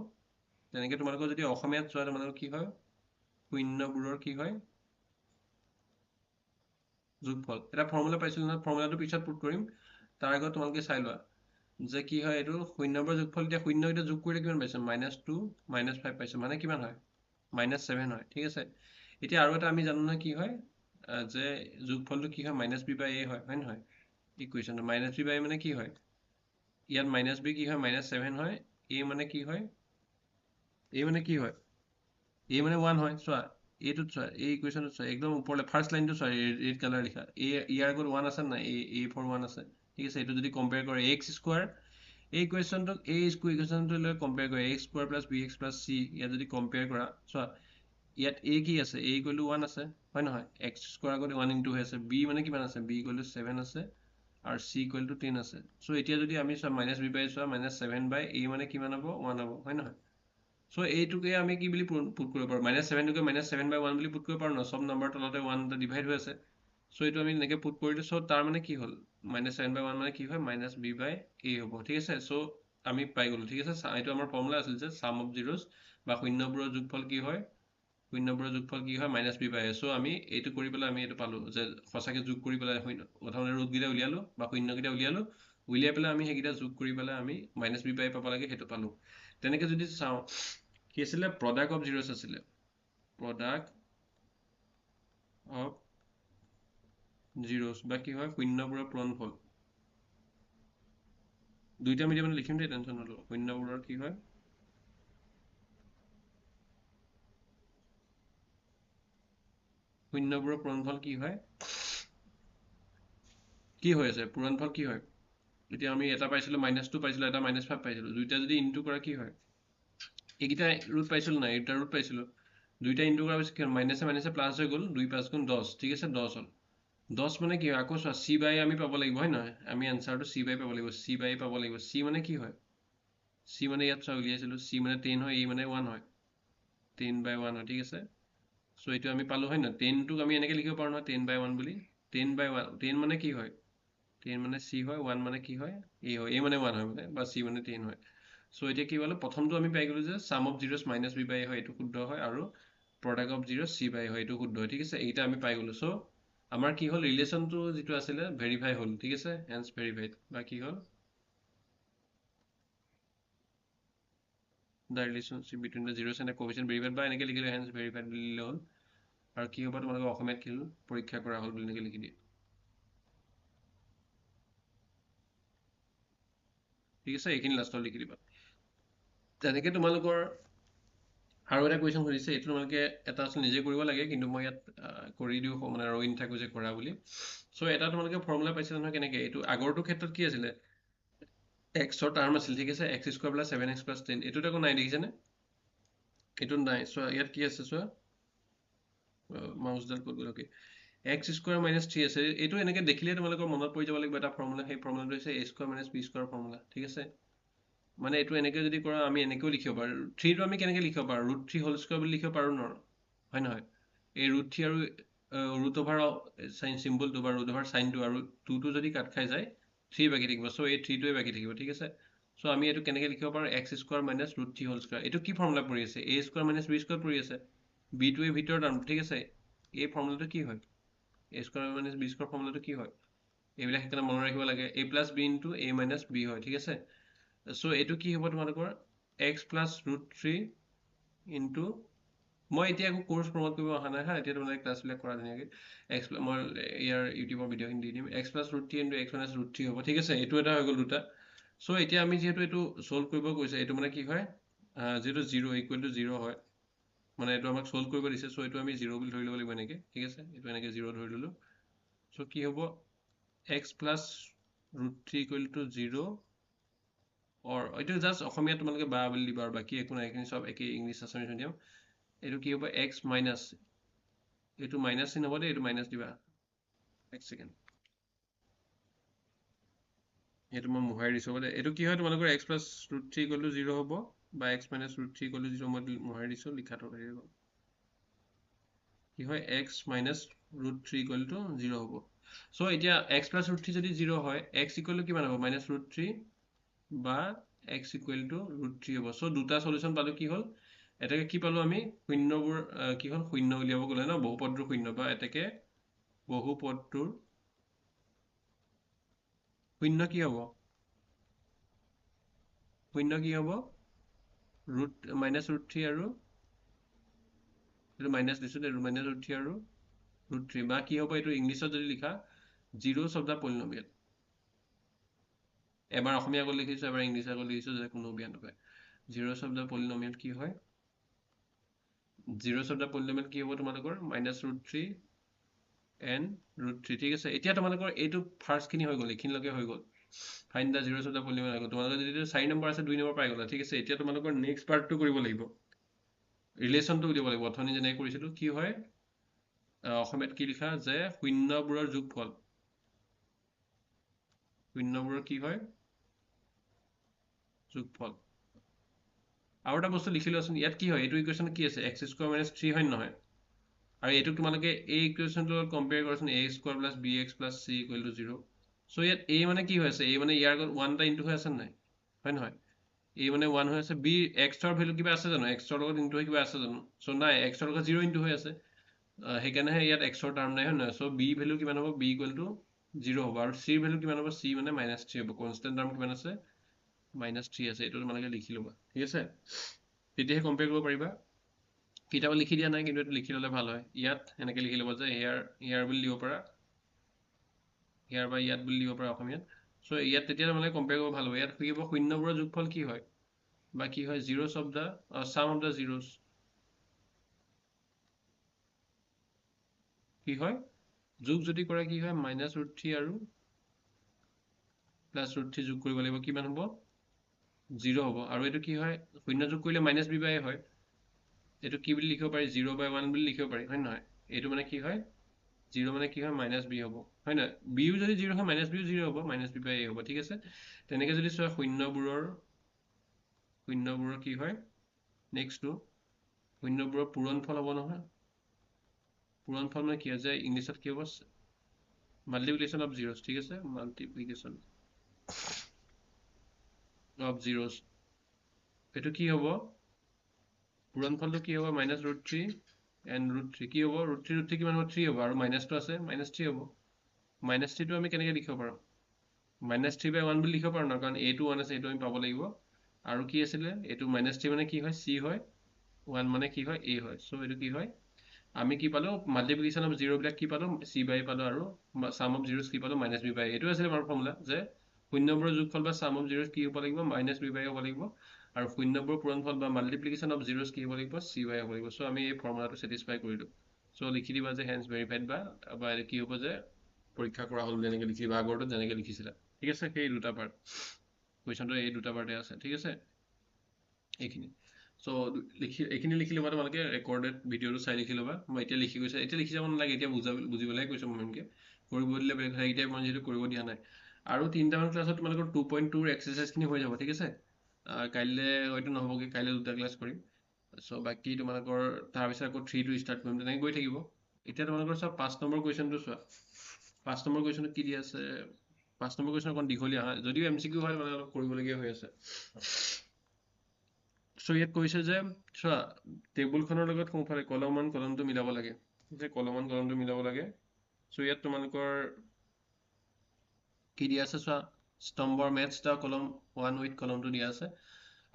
তেনেকৈ তোমালোকৰ যদি অসমীয়াত চোৱা, তোমালোকৰ কি হয়? শূন্যবোৰৰ কি হয়? যোগফল। এটা ফৰ্মুলা পাইছিলোঁ নহয়, ফৰ্মুলাটো পিছত পুট কৰিম, তাৰ আগত তোমালোকে চাই লোৱা যে কি হয় এইটো শূন্যবোৰৰ যোগফল। এতিয়া শূন্যকেইটা যোগ কৰিলে কিমান পাইছোঁ? মাইনাছ 2 মাইনাছ 5 পাইছোঁ, মানে কিমান হয়? মাইনাছ 7 হয়, ঠিক আছে? এতিয়া আৰু এটা আমি জানো নহয় কি হয়, যে যোগফলটো কি হয়? মাইনাছ বি বাই এ হয়, হয় নহয়? ইকুৱেশ্যনটো মাইনাছ বি বাই মানে কি হয়? ইয়াত মাইনাছ বি কি হয়? মাইনাছ 7 হয়। এ মানে কি হয়? এ মানে কি হয়? এ মানে 1 হয়। চোৱা, এইটোত চোৱা, এই ইকুৱেশ্যনটোত চোৱা, একদম ওপৰলৈ ফাৰ্ষ্ট লাইনটো চোৱা, ৰেড কালাৰ লিখা, ইয়াৰ আগত 1 আছে নাই? এ ফৰ 1 আছে, ঠিক আছে? এইটো যদি কম্পেয়াৰ কৰে এক্স স্কোৱাৰ, এই ইকুৱেশ্যনটোক এই ইকুৱেশ্যনটো লৈ কম্পেয়াৰ কৰে, x square plus b x plus c, ইয়াত যদি কম্পেয়াৰ কৰা, চোৱা ইয়াত এ কি আছে? এ ইকুৱেল টু 1 আছে, হয় নহয়? এক্স স্কোৱাৰ আগত 1 ইনটু হৈ আছে। বি মানে কিমান আছে? বি ইকুৱেল টু 7 আছে, আৰু চি ইকুৱেল টু 10 আছে। চ' এতিয়া যদি আমি চোৱা মাইনাছ বি বাই চোৱা, মাইনাছ 7 বাই এ মানে কিমান হ'ব? 1 হ'ব, হয় নহয়? চ' এইটোকে আমি কি বুলি পুট কৰিব পাৰোঁ? মাইনাছ 7টোকে মাইনাছ 7 বাই 1 বুলি পুট কৰিব পাৰোঁ ন? চব নাম্বাৰ তলতে 1 এটা ডিভাইড হৈ আছে। চ' এইটো আমি এনেকৈ পুট কৰিলোঁ। চ' তাৰ মানে কি হ'ল? মাইনাছ 7 বাই 1 মানে কি হয়? মাইনাছ বি বাই এ হ'ব, ঠিক আছে? চ' আমি পাই গ'লোঁ, ঠিক আছে? এইটো আমাৰ ফৰ্মুলা আছিল যে চাম অফ জিৰ'জ, বা শূন্যবোৰৰ যোগফল কি হয়? শূন্যবোৰৰ যোগফল কি হয়? মাইনাছ বি বাই এ। চ' আমি এইটো কৰি পেলাই আমি এইটো পালোঁ, যে সঁচাকৈ যোগ কৰি পেলাই প্ৰথমতে ৰুটকেইটা উলিয়ালোঁ, বা শূন্যকেইটা উলিয়ালোঁ, উলিয়াই পেলাই আমি সেইকেইটা যোগ কৰি পেলাই আমি মাইনাছ বি বাই পাব লাগে, সেইটো পালোঁ। তেনেকৈ যদি চাওঁ, কি আছিলে? প্ৰডাক্ট অফ জিৰ'ছ আছিলে, প্ৰডাক্ট অফ জিৰ'ছ, বা কি হয়? শূন্যবোৰৰ পূৰণফল। দুইটা মিডিয়ামত লিখিম দেই, টেনশ্যন নল'ব। শূন্যবোৰৰ কি হয়? শূন্যবোৰৰ পূৰণফল কি হয়? কি হৈ আছে? পূৰণফল কি হয়? এতিয়া আমি এটা পাইছিলোঁ মাইনাছ 2 পাইছিলোঁ, এটা মাইনাছ 5 পাইছিলোঁ, দুইটা যদি ইনটু কৰা কি হয়? এইকেইটা ৰুট পাইছিলোঁ নাই? এইটা ৰুট পাইছিলোঁ, দুইটা ইনটু কৰাৰ পিছত কি হ'ল? মাইনাছে মাইনাছে প্লাছ হৈ গ'ল, 2 5 গুণ 10, ঠিক আছে? 10 হ'ল। 10 মানে কি হয় আকৌ চোৱা c বাই আমি পাব লাগিব হয় নহয় আমি আনসাৰটো c বাই পাব লাগিব c বাই পাব লাগিব c মানে কি হয় c মানে ইয়াত চোৱা উলিয়াইছিলো c মানে 10 হয় a মানে 1 হয় 10 বাই 1 হয় ঠিক আছে সো এইটো আমি পালো হয় না 10 টোক আমি এনেকৈ লিখিব পাৰো না 10 বাই 1 বুলি 10 বাই 1 10 মানে কি হয় 10 মানে c হয় 1 মানে কি হয় a হয় a মানে 1 হয় মানে বা c মানে 10 হয় সো এতিয়া কি হলো প্ৰথমটো আমি পাই গলো যে sum of zeros minus b by a হয় এটো শুদ্ধ হয় আৰু product of zero c by হয় এটো শুদ্ধ হয় ঠিক আছে এইটা আমি পাই গলো সো আমাৰ কি হল ৰিলেশনটো যেটো আছিল ভেৰিফাই হল ঠিক আছে হেন্স ভেৰিফাইড বা কি হল the relationship between the zeros and the coefficient verified বা এনেকৈ লিখিলে hence verified বুলি লিখিলে হ'ল আৰু কি হ'ব তোমালোকে অসমীয়াত কি পৰীক্ষা কৰা হ'ল বুলি এনেকৈ লিখি দিয়ে ঠিক আছে এইখিনি লাষ্টত লিখি দিবা তেনেকৈ তোমালোকৰ আৰু এটা কুৱেশ্যন সুধিছে এইটো তোমালোকে এটা আছে নিজে কৰিব লাগে কিন্তু মই ইয়াত কৰি দিও মানে ৰৈ নাথাকো যে কৰা বুলি সো এটা তোমালোকে ফৰ্মুলা পাইছিলা নহয় কেনেকৈ এইটো আগৰটো ক্ষেত্ৰত কি আছিলে এক্সৰ টাৰ্ম আছিল ঠিক আছে x square plus 7x plus 10 এইটোত একো নাই দেখিছেনে এইটোত নাই চোৱা ইয়াত কি আছে চোৱা মাউছডাল ক'ত গ'ল অ'কে এক্স স্কোৱাৰ মাইনাছ 3 আছে এইটো এনেকৈ দেখিলে তোমালোকৰ মনত পৰি যাব লাগিব এটা ফৰ্মুলা সেই ফৰ্মুলাটো হৈছে a square minus b square formula ঠিক আছে মানে এইটো এনেকৈ যদি কৰা আমি এনেকৈও লিখিব পাৰোঁ 3টো আমি কেনেকৈ লিখিব পাৰোঁ √3 হোল স্কোৱাৰ বুলি লিখিব পাৰোঁ নহয় হয় নহয় এই √3 আৰু ৰুট অভাৰ চাইন চিম্বলটো বা ৰুট অভাৰ চাইনটো আৰু 2টো যদি কাট খাই যায় 3 বাকী থাকিব চ' এই 3টোৱে বাকী থাকিব ঠিক আছে চ' আমি এইটো কেনেকৈ লিখিব পাৰোঁ x square minus √3 whole square এইটো কি ফৰ্মুলা পৰি আছে a square minus b square পৰি আছে বিটোৱে ভিতৰৰ টাৰ্ম ঠিক আছে এই ফৰ্মুলাটো কি হয় এ স্কোৱাৰ মাইনাছ বি স্কোৱাৰ ফৰ্মুলাটো কি হয় এইবিলাক সেইকাৰণে মনত ৰাখিব লাগে এ plus b into a minus B হয় ঠিক আছে চ' এইটো কি হ'ব তোমালোকৰ এক্স প্লাছ √3 ইনটু মই এতিয়া একো কোৰ্চ প্ৰমোট কৰিব অহা নাই হা এতিয়া তোমালোকে ক্লাছবিলাক কৰা ধুনীয়াকৈ এক্স মই ইয়াৰ ইউটিউবৰ ভিডিঅ'খিনি দি দিম x plus √3 into x minus √3 হ'ব ঠিক আছে এইটো এটা হৈ গ'ল দুটা চ' এতিয়া আমি যিহেতু এইটো ছল্ভ কৰিব কৈছে এইটো মানে কি হয় যিহেতু 0 ইকুৱেল টু 0 হয় মানে এইটো আমাক ছল্ভ কৰিব দিছে চ' এইটো আমি 0 বুলি ধৰি ল'ব লাগিব এনেকৈ ঠিক আছে এইটো এনেকৈ 0 ধৰি ল'লোঁ চ' কি হ'ব এক্স প্লাছ √3 ইকুৱেল টু 0 অৰ এইটো জাষ্ট অসমীয়া তোমালোকে বা বুলি দিবা আৰু বাকী একো নাই এইখিনি চব একেই ইংলিছ আছামিছ মিডিয়াম এইটো কি হ'ব এক্স মাইনাছ এইটো মাইনাছ চিন হ'ব দেই এইটো মাইনাছ দিবা এক ছেকেণ্ড এইটো মই মোহাৰি দিছোঁ হ'ব দে এইটো কি হয় তোমালোকৰ এক্স প্লাছ √3 ইকুৱেল টু 0 হ'ব বা এক্স মাইনাছ √3 ইকুৱেল টু 0 মই মোহাৰি দিছোঁ লিখাটো হেৰি গ'ল কি হয় এক্স মাইনাছ √3 ইকুৱেল টু 0 হ'ব চ' এতিয়া এক্স প্লাছ √3 যদি 0 হয় এক্স ইকুৱেল টু কিমান হ'ব মাইনাছ √3 বা এক্স ইকুৱেল টু √3 হ'ব চ' দুটা সলিউশ্যন পালোঁ কি হ'ল এটাকে কি পালোঁ আমি শূন্যবোৰ কি হ'ল শূন্য উলিয়াব গ'লে ন বহুপদটোৰ শূন্য বা এটাকে বহুপদটোৰ শূন্য কি হ'ব শূন্য কি হ'ব মাইনাছ √3 আৰু এইটো মাইনাছ দিছোঁ এইটো মাইনাছ √3 আৰু √3 বা কি হ'ব এইটো ইংলিছত যদি লিখা জিৰ'ছ অফ দ্য পলিনমিয়েল এবাৰ অসমীয়া আগত লিখিছোঁ এবাৰ ইংলিছ আগত লিখিছোঁ যে কোনো বেয়া নাপায় জিৰ'ছ অফ দ্য পলিনমিয়েল কি হয় জিৰ'ছ অফ দ্য পলিনমিয়েল কি হ'ব তোমালোকৰ মাইনাছ √3 এণ্ড √3 ঠিক আছে এতিয়া তোমালোকৰ এইটো ফাৰ্ষ্টখিনি হৈ গ'ল এইখিনিলৈকে হৈ গ'ল fine the zeros of the polynomial হৈ গ'ল তোমালোকৰ যদি 4 নম্বৰ আছে 2 নম্বৰ পাই গ'লা ঠিক আছে এতিয়া তোমালোকৰ নেক্সট পাৰ্টটো কৰিব লাগিব ৰিলেশ্যনটো উলিয়াব লাগিব অথনি যেনেকৈ কৰিছিলোঁ কি হয় অসমীয়াত কি লিখা যে শূন্যবোৰৰ যোগফল শূন্যবোৰৰ কি হয় যোগফল আৰু এটা বস্তু লিখি লোৱাচোন ইয়াত কি হয় এইটো ইকুৱেশ্যন কি আছে এক্স স্কোৱাৰ মাইনাছ 3 হয় নহয় আৰু এইটো তোমালোকে এই ইকুৱেশ্যনটোৰ লগত কম্পেয়াৰ কৰাচোন a square plus b x plus c equal to 0 so' ইয়াত এ মানে কি হৈ আছে এ মানে ইয়াৰ আগত 1 এটা ইনটু হৈ আছে নাই হয় নহয় এ মানে 1 হৈ আছে বি এক্সৰ ভেলু কিবা আছে জানো এক্সৰ লগত ইনটু হৈ কিবা আছে জানো চ' নাই এক্সৰ লগত 0 ইনটু হৈ আছে সেইকাৰণেহে ইয়াত এক্সৰ টাৰ্ম নাই হয় নহয় চ' বি ভেলু কিমান হ'ব বি ইকুৱেল টু 0 হ'ব আৰু চিৰ ভেলু কিমান হ'ব চি মানে মাইনাছ 3 হ'ব কনষ্টেণ্ট টাৰ্ম কিমান আছে মাইনাছ 3 আছে এইটো তোমালোকে লিখি ল'বা ঠিক আছে তেতিয়াহে কম্পেয়াৰ কৰিব পাৰিবা কিতাপত লিখি দিয়া নাই কিন্তু এইটো লিখি ল'লে ভাল হয় ইয়াত এনেকৈ লিখি ল'ব যে ইয়াৰ বুলি দিব পাৰা ইয়াৰ বা ইয়াত বুলি দিব পাৰা অসমীয়াত চ' ইয়াত তেতিয়া তোমালোকে কম্পেয়াৰ কৰিব ভাল হ'ব ইয়াত কি হ'ব শূন্যবোৰৰ যোগফল কি হয় বা কি হয় জিৰ'ছ অফ দ্য চাম অফ দ্য জিৰ'ছ কি হয় যোগ যদি কৰে কি হয় মাইনাছ √3 আৰু প্লাছ √3 যোগ কৰিব লাগিব কিমান হ'ব 0 হ'ব আৰু এইটো কি হয় শূন্য যোগ কৰিলে মাইনাছ বি বাই হয় এইটো কি বুলি লিখিব পাৰি 0/1 বুলি লিখিব পাৰি হয় নহয় এইটো মানে কি হয় 0 মানে কি হয় মাইনাছ বি হ'ব হয় নহয় বিও যদি 0 হয় মাইনাছ বিও 0 হ'ব মাইনাছ বি বাই এ হ'ব ঠিক আছে তেনেকৈ যদি চোৱা শূন্যবোৰৰ কি হয় নেক্সটটো শূন্যবোৰৰ পূৰণফল হ'ব নহয় পূৰণফল মানে কি হয় যে ইংলিছত কি হ'ব মাল্টিপ্লিকেশ্যন অফ জিৰ'ছ ঠিক আছে মাল্টিপ্লিকেশ্যন অফ জিৰ'ছ এইটো কি হ'ব পূৰণফলটো কি হ'ব -√3 and √3 কি হ'ব √3 কিমান হ'ব 3 হ'ব আৰু মাইনাছটো আছে -3 হ'ব -3টো আমি কেনেকৈ লিখিব পাৰোঁ -3/1 বুলি লিখিব পাৰোঁ ন কাৰণ a টো 1 আছে এইটো আমি পাব লাগিব আৰু কি আছিলে এইটো -3 মানে কি হয় c হয় 1 মানে কি হয় a হয় চ' এইটো কি হয় আমি কি পালোঁ মাল্টিপ্লিকেশ্যন অফ জিৰ'বিলাক কি পালোঁ c বাই পালোঁ আৰু সাম অফ জিৰ'ছ কি পালোঁ -b বাই এইটো আছিলে আমাৰ ফৰ্মুলা যে শূন্যবোৰৰ যোগফল বা সাম অফ জিৰ'ছ কি হ'ব লাগিব -b বাই হ'ব লাগিব আৰু শূন্যবোৰ পূৰণফল বা মাল্টিপ্লিকেশ্যন অফ জিৰ'ছ কি হ'ব লাগিব c বাই হ'ব লাগিব চ' আমি এই ফৰ্মুলাটো ছেটিছফাই কৰিলোঁ চ' লিখি দিবা যে হেন্স ভেৰিফাইড বা কি হ'ব যে পৰীক্ষা কৰা হ'ল যেনেকৈ লিখি দিবা আগৰটো যেনেকৈ লিখিছিলা ঠিক আছে সেই দুটা পাৰ্ট কুৱেশ্যনটো এই দুটা পাৰ্টে আছে ঠিক আছে এইখিনি চ' এইখিনি লিখি ল'বা তোমালোকে ৰেকৰ্ডেড ভিডিঅ'টো চাই লিখি ল'বা মই এতিয়া লিখি গৈছে এতিয়া লিখি যাব নালাগে এতিয়া বুজিবলৈহে কৈছোঁ মই মেইনকৈ কৰিব দিলে বেলেগ কথা এতিয়া মই যিহেতু কৰিব দিয়া নাই আৰু 3টামান ক্লাছত তোমালোকৰ 2.2ৰ এক্সাৰচাইজখিনি হৈ যাব ঠিক আছে কাইলৈ হয়তো নহ'বগৈ কাইলৈ 2টা ক্লাছ কৰিম চ' বাকী তোমালোকৰ তাৰপিছত আকৌ 3টো ষ্টাৰ্ট কৰিম তেনেকৈ গৈ থাকিব এতিয়া তোমালোকৰ চোৱা 5 নম্বৰ কুৱেশ্যনটো চোৱা 5 নম্বৰ কুৱেশ্যনটো কি দি আছে 5 নম্বৰ কুৱেশ্যন অকণ দীঘলীয়া হয় যদিও MCQ হয় মানে অলপ কৰিবলগীয়া হৈ আছে চ' ইয়াত কৈছে যে চোৱা টেবুলখনৰ লগত সোঁফালে কলম 1 কলমটো মিলাব লাগে যে কলম 1 কলমটো মিলাব লাগে চ' ইয়াত তোমালোকৰ কি দিয়া আছে চোৱা স্তম্ভৰ মেথছ এটা কলম 1 উইথ কলমটো দিয়া আছে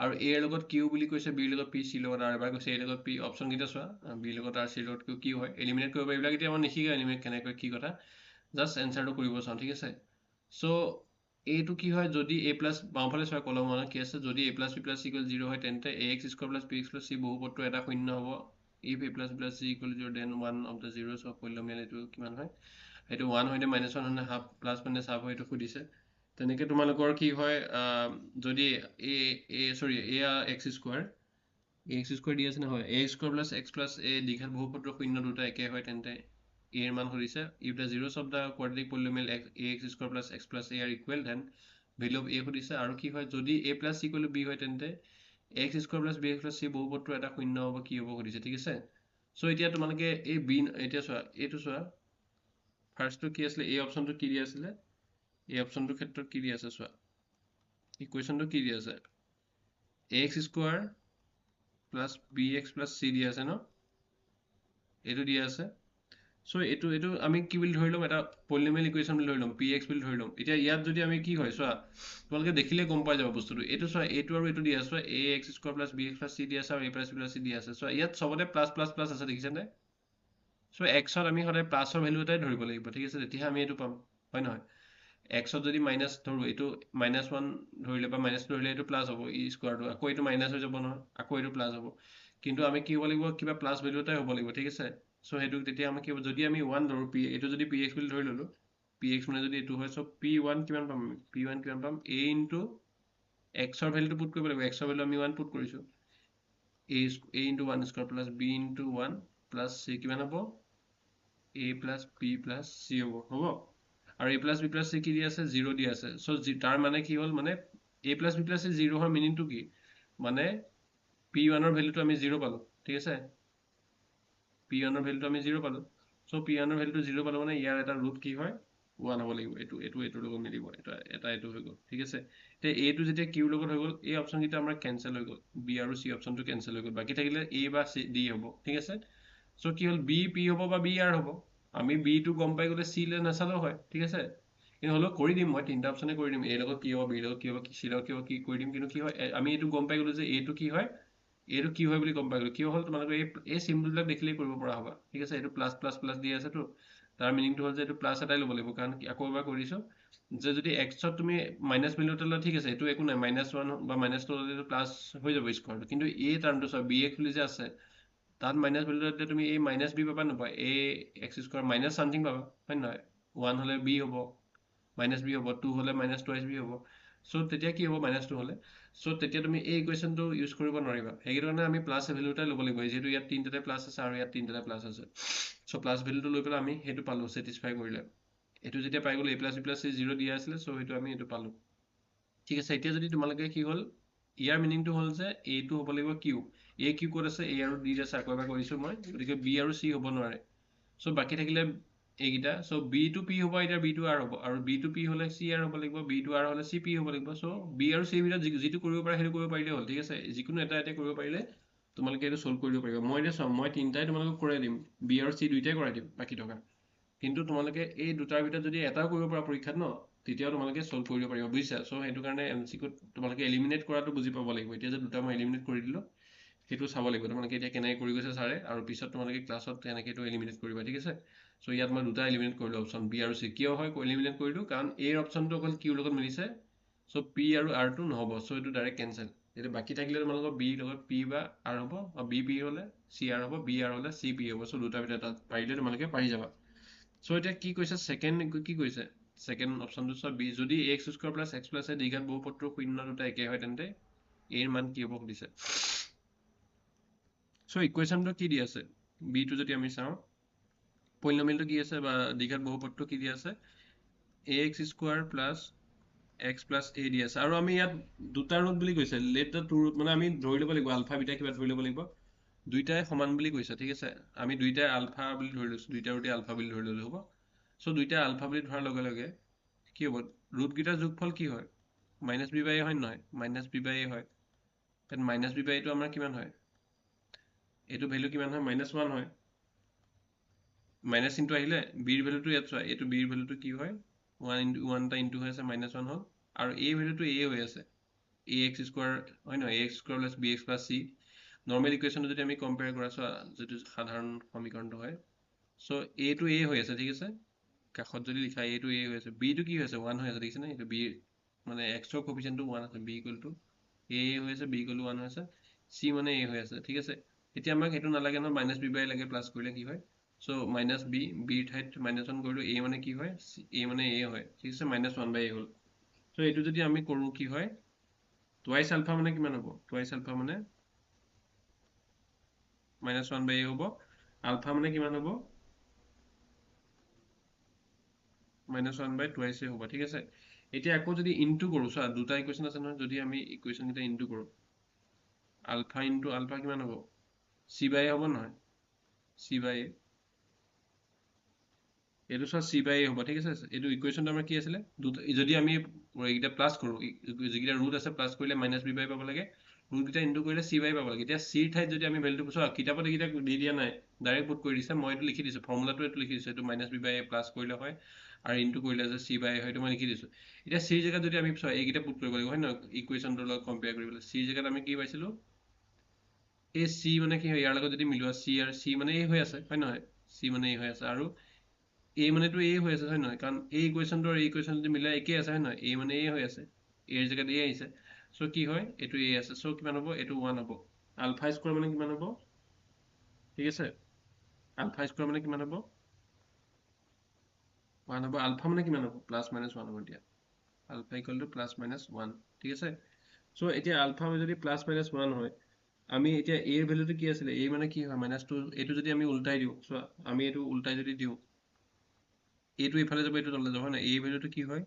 আৰু এৰ লগত কিউ বুলি কৈছে বিৰ লগত পি চিৰ লগত আৰু এবাৰ কৈছে এৰ লগত পি অপশ্যনকেইটা চোৱা বিৰ লগত আৰু চিৰ লগত কি হয় এলিমিনেট কৰিব এইবিলাক এতিয়া মই নিশিকা এলিমিনেট কেনেকৈ কি কথা জাষ্ট এনচাৰটো কৰিব চাওঁ ঠিক আছে চ' এইটো কি হয় যদি a প্লাছ বাওঁফালে চোৱা কলম 1 কি আছে যদি a plus b plus equal 0 হয় তেন্তে ax square plus bx plus c বহুপদটো এটা শূন্য হ'ব if a plus b plus c equal 0 then 1 of the zeros of polynomial এইটো কিমান হয় এইটো 1 হয়নে -1 হয়নে হাফ প্লাছ মানে হাফ হয় এইটো সুধিছে তেনেকৈ তোমালোকৰ কি হয় যদি এক্স স্কোৱাৰ দি আছে নহয় a square plus x plus a দীঘল বহুপদৰ শূন্য দুটা একে হয় তেন্তে এৰ মান সুধিছে if the zeros of the quadratic polynomial ax square plus x plus a are equal then value of a সুধিছে আৰু কি হয় যদি a plus c equal to b হয় তেন্তে x square plus bx plus c বহুপদটো এটা শূন্য হ'ব কি হ'ব সুধিছে ঠিক আছে চ' এতিয়া তোমালোকে এই বি এতিয়া চোৱা এইটো চোৱা ফাৰ্ষ্টটো কি আছিলে এই অপশ্যনটো কি দি আছিলে এই অপশ্যনটোৰ ক্ষেত্ৰত কি দি আছে চোৱা ইকুৱেশ্যনটো কি দি আছে ax square plus bx plus c দি আছে ন এইটো দি আছে চ' এইটো আমি কি বুলি ধৰি ল'ম এটা পলিনমিয়েল ইকুৱেশ্যন বুলি ধৰি ল'ম px বুলি ধৰি ল'ম এতিয়া ইয়াত যদি আমি কি হয় চোৱা তোমালোকে দেখিলে গম পাই যাব বস্তুটো এইটো চোৱা এইটো আৰু এইটো দি আছে চোৱা ax square plus bx plus c দি আছে আৰু a plus b plus c দি আছে চোৱা ইয়াত চবতে প্লাছ প্লাছ প্লাছ আছে দেখিছেনে চ' এক্সত আমি সদায় প্লাছৰ ভেলু এটাই ধৰিব লাগিব ঠিক আছে তেতিয়াহে আমি এইটো পাম হয় নহয় এক্সত যদি মাইনাছ ধৰোঁ এইটো -1 ধৰিলে বা মাইনাছ ধৰিলে এইটো প্লাছ হ'ব ই স্কোৱাৰটো আকৌ এইটো মাইনাছ হৈ যাব নহয় আকৌ এইটো প্লাছ হ'ব কিন্তু আমি কি হ'ব লাগিব কিবা প্লাছ ভেলু এটাই হ'ব লাগিব ঠিক আছে চ' সেইটো তেতিয়া আমি কি হ'ব যদি আমি 1 ধৰোঁ এইটো যদি px বুলি ধৰি ল'লোঁ px মানে যদি এইটো হয় চ' p1 কিমান পাম p1 কিমান পাম a ইনটু এক্সৰ ভেলুটো পুট কৰিব লাগিব এক্সৰ ভেলু আমি 1 পুট কৰিছোঁ a into 1 square plus b into 1 plus c কিমান হ'ব a plus b plus c হ'ব আৰু a plus b plus c কি দি আছে 0 দি আছে চ' তাৰ মানে কি হ'ল মানে a plus b plus c 0 হোৱাৰ মিনিংটো কি মানে p1ৰ ভেলুটো আমি 0 পালোঁ ঠিক আছে p1ৰ ভেলুটো আমি 0 পালোঁ চ' p1ৰ ভেলুটো 0 পালোঁ মানে ইয়াৰ এটা ৰুট কি হয় 1 হ'ব লাগিব এইটোৰ লগত মিলিব এইটো হৈ গ'ল ঠিক আছে এতিয়া এটো যেতিয়া কিউৰ লগত হৈ গ'ল এই অপশ্যনকেইটা আমাৰ কেঞ্চেল হৈ গ'ল বি আৰু চি অপশ্যনটো কেঞ্চেল হৈ গ'ল বাকী থাকিলে এ বা চি ডি হ'ব ঠিক আছে চ' কি হ'ল বি পি হ'ব বা বি আৰ হ'ব আমি বিটো গম পাই গ'লে চি লৈ নাচালেও হয় ঠিক আছে কিন্তু হ'লেও কৰি দিম মই 3টা অপশ্যনে কৰি দিম এৰ লগত কি হ'ব বিৰ লগত কি হ'ব চি লগত কি হ'ব কি কৰি দিম কিন্তু কি হয় আমি এইটো গম পাই গ'লো যে এইটো কি হয় বুলি গম পাই গ'লো কিয় হ'ল তোমালোকে এই চিম্বলবিলাক দেখিলেই কৰিব পৰা হ'বা ঠিক আছে এইটো প্লাছ প্লাছ প্লাছ দি আছেতো তাৰ মিনিংটো হ'ল যে এইটো প্লাছ এটাই ল'ব লাগিব কাৰণ আকৌ এবাৰ কৰিছোঁ যে যদি এক্সত তুমি মাইনাছ ভেলু এটা ল'লে ঠিক আছে এইটো একো নাই -1 বা -2 ল'লে এইটো প্লাছ হৈ যাব স্কোৱাৰটো কিন্তু এই টাৰ্মটো চোৱা bx বুলি যে আছে তাত মাইনাছ ভেলু এটা তুমি এই -b পাবা নোপোৱা এক্স স্কোৱাৰ মাইনাছ চামথিং পাবা হয় নহয় 1 হ'লে b হ'ব -b হ'ব 2 হ'লে -2b হ'ব সো তেতিয়া কি হ'ব -2 হ'লে সো তেতিয়া তুমি এই ইকুৱেশ্যনটো ইউজ কৰিব নোৱাৰিবা সেইটো কাৰণে আমি প্লাছ ভ্যালু এটা ল'ব লাগিব যেহেতু ইয়াত তিনটাতে প্লাছ আছে আৰু ইয়াত তিনটাতে প্লাছ আছে সো প্লাছ ভ্যালুটো লৈ পেলাই আমি সেইটো পালো স্যাটিসফাই কৰিলে এটো যেতিয়া পাই গ'ল a + b + c 0 দিয়া আছিল সো সেইটো আমি এটো পালো ঠিক আছে এতিয়া যদি তোমালোকে কি হ'ল ইয়াৰ মিনিংটো হ'ল যে a টো হ'ব লাগিব q a q ক'ত আছে a আৰু d আছে আকৌ এবাৰ কৰিছো মই গতিকে b আৰু c হ'ব নোৱাৰে সো বাকি থাকিলে এইগিটা সো b to p হ'ব এতিয়া b to r হ'ব আৰু b to p হ'লে c r হ'ব লাগিব b to r হ'লে c p হ'ব লাগিব সো b আৰু c ভিতৰত যিটো কৰিব পাৰে সেইটো কৰিব পাৰিলে হ'ল ঠিক আছে যিকোনো এটা কৰিব পাৰিলে তোমালোকে এটো সলভ কৰিব পাৰিবা মই এতিয়া মই তিনটাই তোমালোকক কৰাই দিম b আৰু c দুইটাই কৰাই দিম বাকি থকা কিন্তু তোমালোকে এই দুটাৰ ভিতৰত যদি এটাও কৰিব পৰা পৰীক্ষাত ন তেতিয়াও তোমালোকে সলভ কৰিব পাৰিবা বুজিছা সো সেইটো কাৰণে এমসিকিউ তোমালোকে এলিমিনেট কৰাটো বুজি পাব লাগিব এতিয়া যে দুটা মই এলিমিনেট কৰি দিলো সেইটো চাব লাগিব তোমালোকে এতিয়া কেনেকৈ কৰি গৈছে ছাৰে আৰু পিছত তোমালোকে ক্লাছত তেনেকৈ এইটো এলিমিনেট কৰিবা ঠিক আছে সো ইয়াত মই দুটা এলিমিনেট কৰিলো অপচন বি আৰু চি কিয় হয় এলিমিনেট কৰিলো কাৰণ এ অপচনটো অকল কিউৰ লগত মিলিছে সো পি আৰু আৰ টো নহব সো এইটো ডাইৰেক্ট কেনসেল এতিয়া বাকি থাকিলে তোমালোকৰ বি লগত পি বা আৰ হ'ব আৰু বি পি হ'লে চি আৰ হ'ব বি আৰ হ'লে চি পি হ'ব সো দুটা ভিতৰত এটা পাৰিলে তোমালোকে পাৰি যাবা সো এতিয়া কি কৈছে সেকেন্ড কি কৈছে সেকেন্ড অপচনটো সব বি যদি x² + x + a দ্বিঘাত বহুপদৰ শূন্য দুটা একে হয় তেন্তে এৰ মান কি হ'ব দিছে সো ইকুৱেশ্যনটো কি দি আছে বি টো যদি আমি চাওঁ পলিনোমিয়েলটো কি আছে বা দ্বিঘাত বহুপদটো কি দি আছে ax² + x + a দি আছে আৰু আমি ইয়াত দুটা ৰুট বুলি কৈছে লেট দ্য টু ৰুট মানে আমি ধৰি ল'ব লাগিব আলফা বিটা কিবা ধৰি ল'ব লাগিব দুইটাই সমান বুলি কৈছে ঠিক আছে আমি দুইটাই আলফা বুলি ধৰি লৈছো দুইটা ৰুটে আলফা বুলি ধৰি ললো হ'ব সো দুইটা আলফা বুলি ধৰাৰ লগে লগে কি হ'ব ৰুট গিটাৰ যোগফল কি হয় -b/a হয় নহয় -b/a হয় তেন -b/a টো আমাৰ কিমান হয় এটো ভ্যালু কিমান হয় -1 হয় মাইনাস ইনটু আহিলে b ৰ ভ্যালুটো ইয়াত চোৱা এটো b ৰ ভ্যালুটো কি হয় 1 টা ইনটু হৈ আছে -1 হ'ল আৰু a ভ্যালুটো a হৈ আছে ax² হয় নহয় ax² + bx + c নৰ্মেল ইকুৱেশ্যনটো যদি আমি কম্পেয়াৰ কৰা চোৱা যেটো সাধাৰণ সমীকৰণটো হয় সো a টো a হৈ আছে ঠিক আছে কাখত যদি লিখা a টো a হৈ আছে b টো কি হৈ আছে 1 হৈ আছে দেখিছে না এটো b মানে x ৰ কোএফিচিয়েন্টটো 1 আছে b = a হৈ আছে b = 1 হৈ আছে c মানে a হৈ আছে ঠিক আছে এতিয়া আমাক এটো নালাগে ন -b/a লাগে প্লাস কৰিলে কি হয় সো -b b ঠাইত -1 কৰিলো a মানে কি হয় a মানে a হয় ঠিক আছে -1/a হ'ল সো এটো যদি আমি কৰো কি হয় টুৱাইস আলফা মানে কিমান হ'ব টুৱাইস আলফা মানে -1/a হ'ব আলফা মানে কিমান হ'ব -1/2 হ'ব ঠিক আছে এতিয়া আকৌ যদি ইনটু কৰো চোৱা দুটা ইকুৱেশ্যন আছে নহয় যদি আমি ইকুৱেশ্যন এটা ইনটু কৰো আলফা ইনটু আলফা কিমান হ'ব c/a হ'ব নহয় c/a এটো চোৱা c/a হ'ব ঠিক আছে এটো ইকুৱেশ্যনটো আমাৰ কি আছিল যদি আমি এইগিটা প্লাস কৰো যিগিটা ৰুট আছে প্লাস কৰিলে -b/a পাব লাগে ৰুট গিটা ইনটু কৰিলে c/a পাব লাগে এতিয়া c ঠাইত যদি আমি ভ্যালুটো চোৱা কিতাপত এইগিটা দি দিয়া নাই ডাইৰেক্ট পুট কৰি দিছে মই এটো লিখি দিছো ফৰ্মুলাটো এটো লিখি দিছো এটো -b/a প্লাস কৰিলে হয় আৰু ইনটু কৰিলে যে c/a হয় এটো মই লিখি দিছো এতিয়া c জায়গাত যদি আমি চোৱা এইগিটা পুট কৰিব লাগিব হয় নহয় ইকুৱেশ্যনটোৰ লগত কম্পেয়াৰ কৰিবলৈ c জায়গাত আমি কি পাইছিলো এই c মানে কি হয় ইয়াৰ লগত যদি মিলোৱা c আৰু c মানে a হৈ আছে হয় নহয় c মানে a হৈ আছে আৰু a মানেটো a হৈ আছে হয় নহয় কাৰণ এই ইকুৱেশ্যনটো আৰু এই ইকুৱেশ্যন যদি মিলাই একে আছে হয় নহয় a মানে a হৈ আছে a ৰ জায়গাত a আহিছে সো কি হয় এটো a আছে সো কিমান হ'ব এটো 1 হ'ব আলফা স্কয়ার মানে কিমান হ'ব ঠিক আছে আলফা স্কয়ার মানে কিমান হ'ব 1 হ'ব আলফা মানে কিমান হ'ব +-1 হ'ব দিয়া আলফা = +-1 ঠিক আছে সো এতিয়া আলফা যদি +-1 হয় আমি এতিয়া a এর ভ্যালুটো কি আছিল a মানে কি হয় -2 এটো যদি আমি উল্টাই দিও সো আমি এটো উল্টাই যদি দিও এটো ইফালে যাব এটো তললে যাব হয় না a ভ্যালুটো কি হয়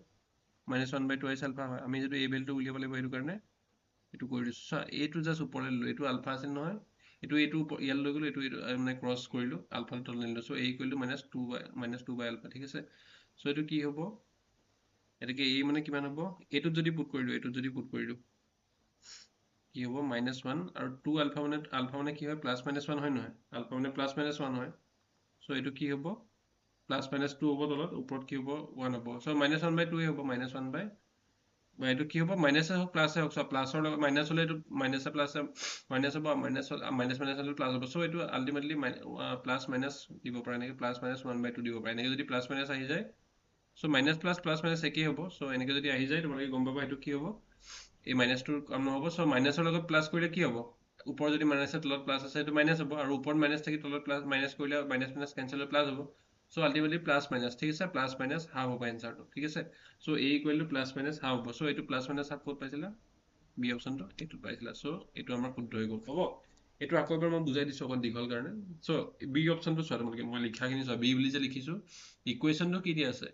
-1/2 আলফা হয় আমি যদি a ভ্যালুটো উলিয়াব লাগিব এটো কাৰণে এটো কৰি দিছো সো এটো জাস্ট ওপৰলে লৈ এটো আলফা আছিল নহয় এটো ইয়াল লৈ গলো এটো মানে ক্ৰস কৰিলো আলফা তললে নিলো সো a = -2 আলফা ঠিক আছে সো এটো কি হ'ব এটাকে a মানে কিমান হ'ব এটো যদি পুট কৰি দিও কি হ'ব -1 আৰু 2 আলফা মানে কি হয় +-1 হয় নহয় আলফা মানে +-1 হয় সো এটো কি হ'ব +-2 হ'ব তলত ওপৰত কি হ'ব 1 হ'ব সো -1/2 হ'ব -1 বাই বা এটো কি হ'ব মাইনাসে হোক প্লাসে হোক সো প্লাসৰ লগত মাইনাস হলে এটো মাইনাসে প্লাসে মাইনাস হ'ব মাইনাস হলে প্লাস হ'ব সো এটো আলটিমেটলি প্লাস মাইনাস দিব পাৰে নেকি +-1/2 দিব পাৰে নেকি যদি প্লাস মাইনাস আহি যায় so minus plus plus minus একেই হ'ব সো এনেকে যদি আহি যায় তোমালোকে গম পাবা এটো কি হ'ব এই মাইনাসটোৰ কাম নহব সো মাইনাসৰ লগত প্লাস কৰিলে কি হ'ব ওপৰ যদি মাইনাস আছে তলত প্লাস আছে এটো মাইনাস হ'ব আৰু ওপৰত মাইনাস থাকি তলত প্লাস মাইনাস কৰিলে মাইনাস মাইনাস কেনসেল হৈ প্লাস হ'ব So ultimately plus minus, ঠিক আছে, plus minus half হ'ব এনচাৰটো, ঠিক আছে। So a equal to plus minus half হ'ব। So এইটো plus minus half ক'ত পাইছিলা? B অপশ্যনটো এইটো পাইছিলা। So এইটো আমাৰ শুদ্ধ হৈ গ'ল, হ'ব। এইটো আকৌ এবাৰ মই বুজাই দিছোঁ অকণ দীঘল কাৰণে। So B অপশ্যনটো চোৱা তোমালোকে, মই লিখাখিনি চোৱা, B বুলি যে লিখিছোঁ, ইকুৱেশ্যনটো কি দিয়া আছে?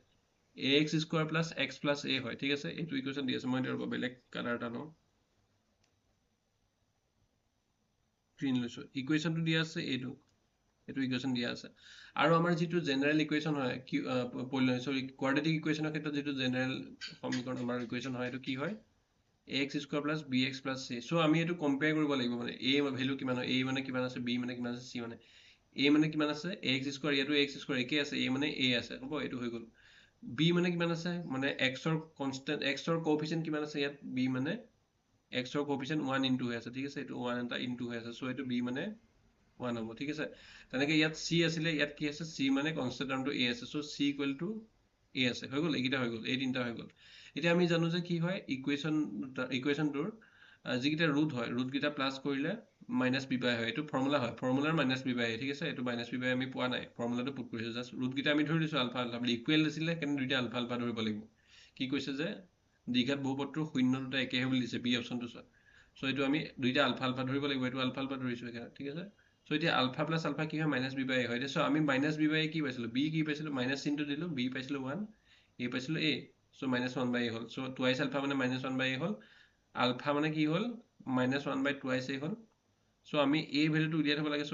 ax square plus x plus a হয়, ঠিক আছে। এইটো ইকুৱেশ্যন দি আছে, মই এতিয়া বেলেগ কালাৰ এটা লওঁ, গ্ৰীণ লৈছোঁ। ইকুৱেশ্যনটো দিয়া আছে এইটো, এইটো ইকুৱেশ্যন দিয়া আছে। আৰু আমাৰ যিটো জেনেৰেল ইকুৱেশ্যন হয়, চৰি কোৱাড্ৰেটিক ইকুৱেশ্যনৰ ক্ষেত্ৰত যিটো জেনেৰেল সমীকৰণ আমাৰ ইকুৱেশ্যন হয়, এইটো কি হয়? ax square plus bx plus c। চ' আমি এইটো কম্পেয়াৰ কৰিব লাগিব, মানে a ভেলু কিমান হয়, a মানে কিমান আছে, b মানে কিমান আছে, c মানে a মানে কিমান আছে, ax স্কোৱাৰ, ইয়াতো x স্কোৱাৰ একে আছে, a মানে a আছে, হ'ব। এইটো হৈ গ'ল। b মানে কিমান আছে, মানে xৰ কনষ্টেণ্ট, xৰ কোএফিচিয়েণ্ট কিমান আছে ইয়াত, b মানে xৰ কোএফিচিয়েণ্ট 1 ইনটু হৈ আছে, ঠিক আছে। এইটো 1 এটা ইনটু হৈ আছে, চ' এইটো b মানে 1 হ'ব, ঠিক আছে। তেনেকৈ ইয়াত c আছিলে, ইয়াত কি আছে, c মানে কনষ্টেণ্ট টাৰ্মটো a আছে, চ' c ইকুৱেল টু a আছে, হৈ গ'ল। এইকেইটা হৈ গ'ল, এই তিনিটা হৈ গ'ল। এতিয়া আমি জানো যে কি হয়, ইকুৱেশ্যনটোৰ যিকেইটা ৰুট হয়, ৰুটকেইটা প্লাছ কৰিলে মাইনাছ বি বাই হয়। এইটো ফৰ্মুলা হয়, ফৰ্মুলাৰ মাইনাছ বি বাই, ঠিক আছে। এইটো মাইনাছ বি বাই আমি পোৱা নাই, ফৰ্মুলাটো পুট কৰিছোঁ। জাষ্ট ৰুটকেইটা আমি ধৰি দিছোঁ আলফা আলফা বুলি, ইকুৱেল দিছিলে কিন্তু দুইটা আলফা আলফা ধৰিব লাগিব। কি কৈছে যে দ্বিঘাত বহুপদটোৰ শূন্য দুটা একেহে বুলি দিছে, বি অপশ্যনটো চোৱা। চ' এইটো আমি দুইটা আলফা আলফা ধৰিব লাগিব, এইটো আলফা আলফা ধৰিছোঁ এখানে, ঠিক আছে। চ' এতিয়া আলফা প্লাছ আলফা কি হয়, মাইনাছ বি বাই এ হয়। এতিয়া চ' আমি মাইনাছ বি বাই এ কি পাইছিলোঁ, বি কি পাইছিলোঁ, মাইনাছ চিনটো দিলোঁ, বি পাইছিলোঁ 1, এ পাইছিলোঁ এ, চ' মাইনাছ 1 বাই এ হ'ল। চ' টুৱাইছ আলফা মানে মাইনাছ 1 বাই এ হ'ল, আলফা মানে কি হ'ল, মাইনাছ 1 বাই টুৱাইছ এ হ'ল। চ' আমি এ ভেলুটো উলিয়াই থ'ব লাগে। চ'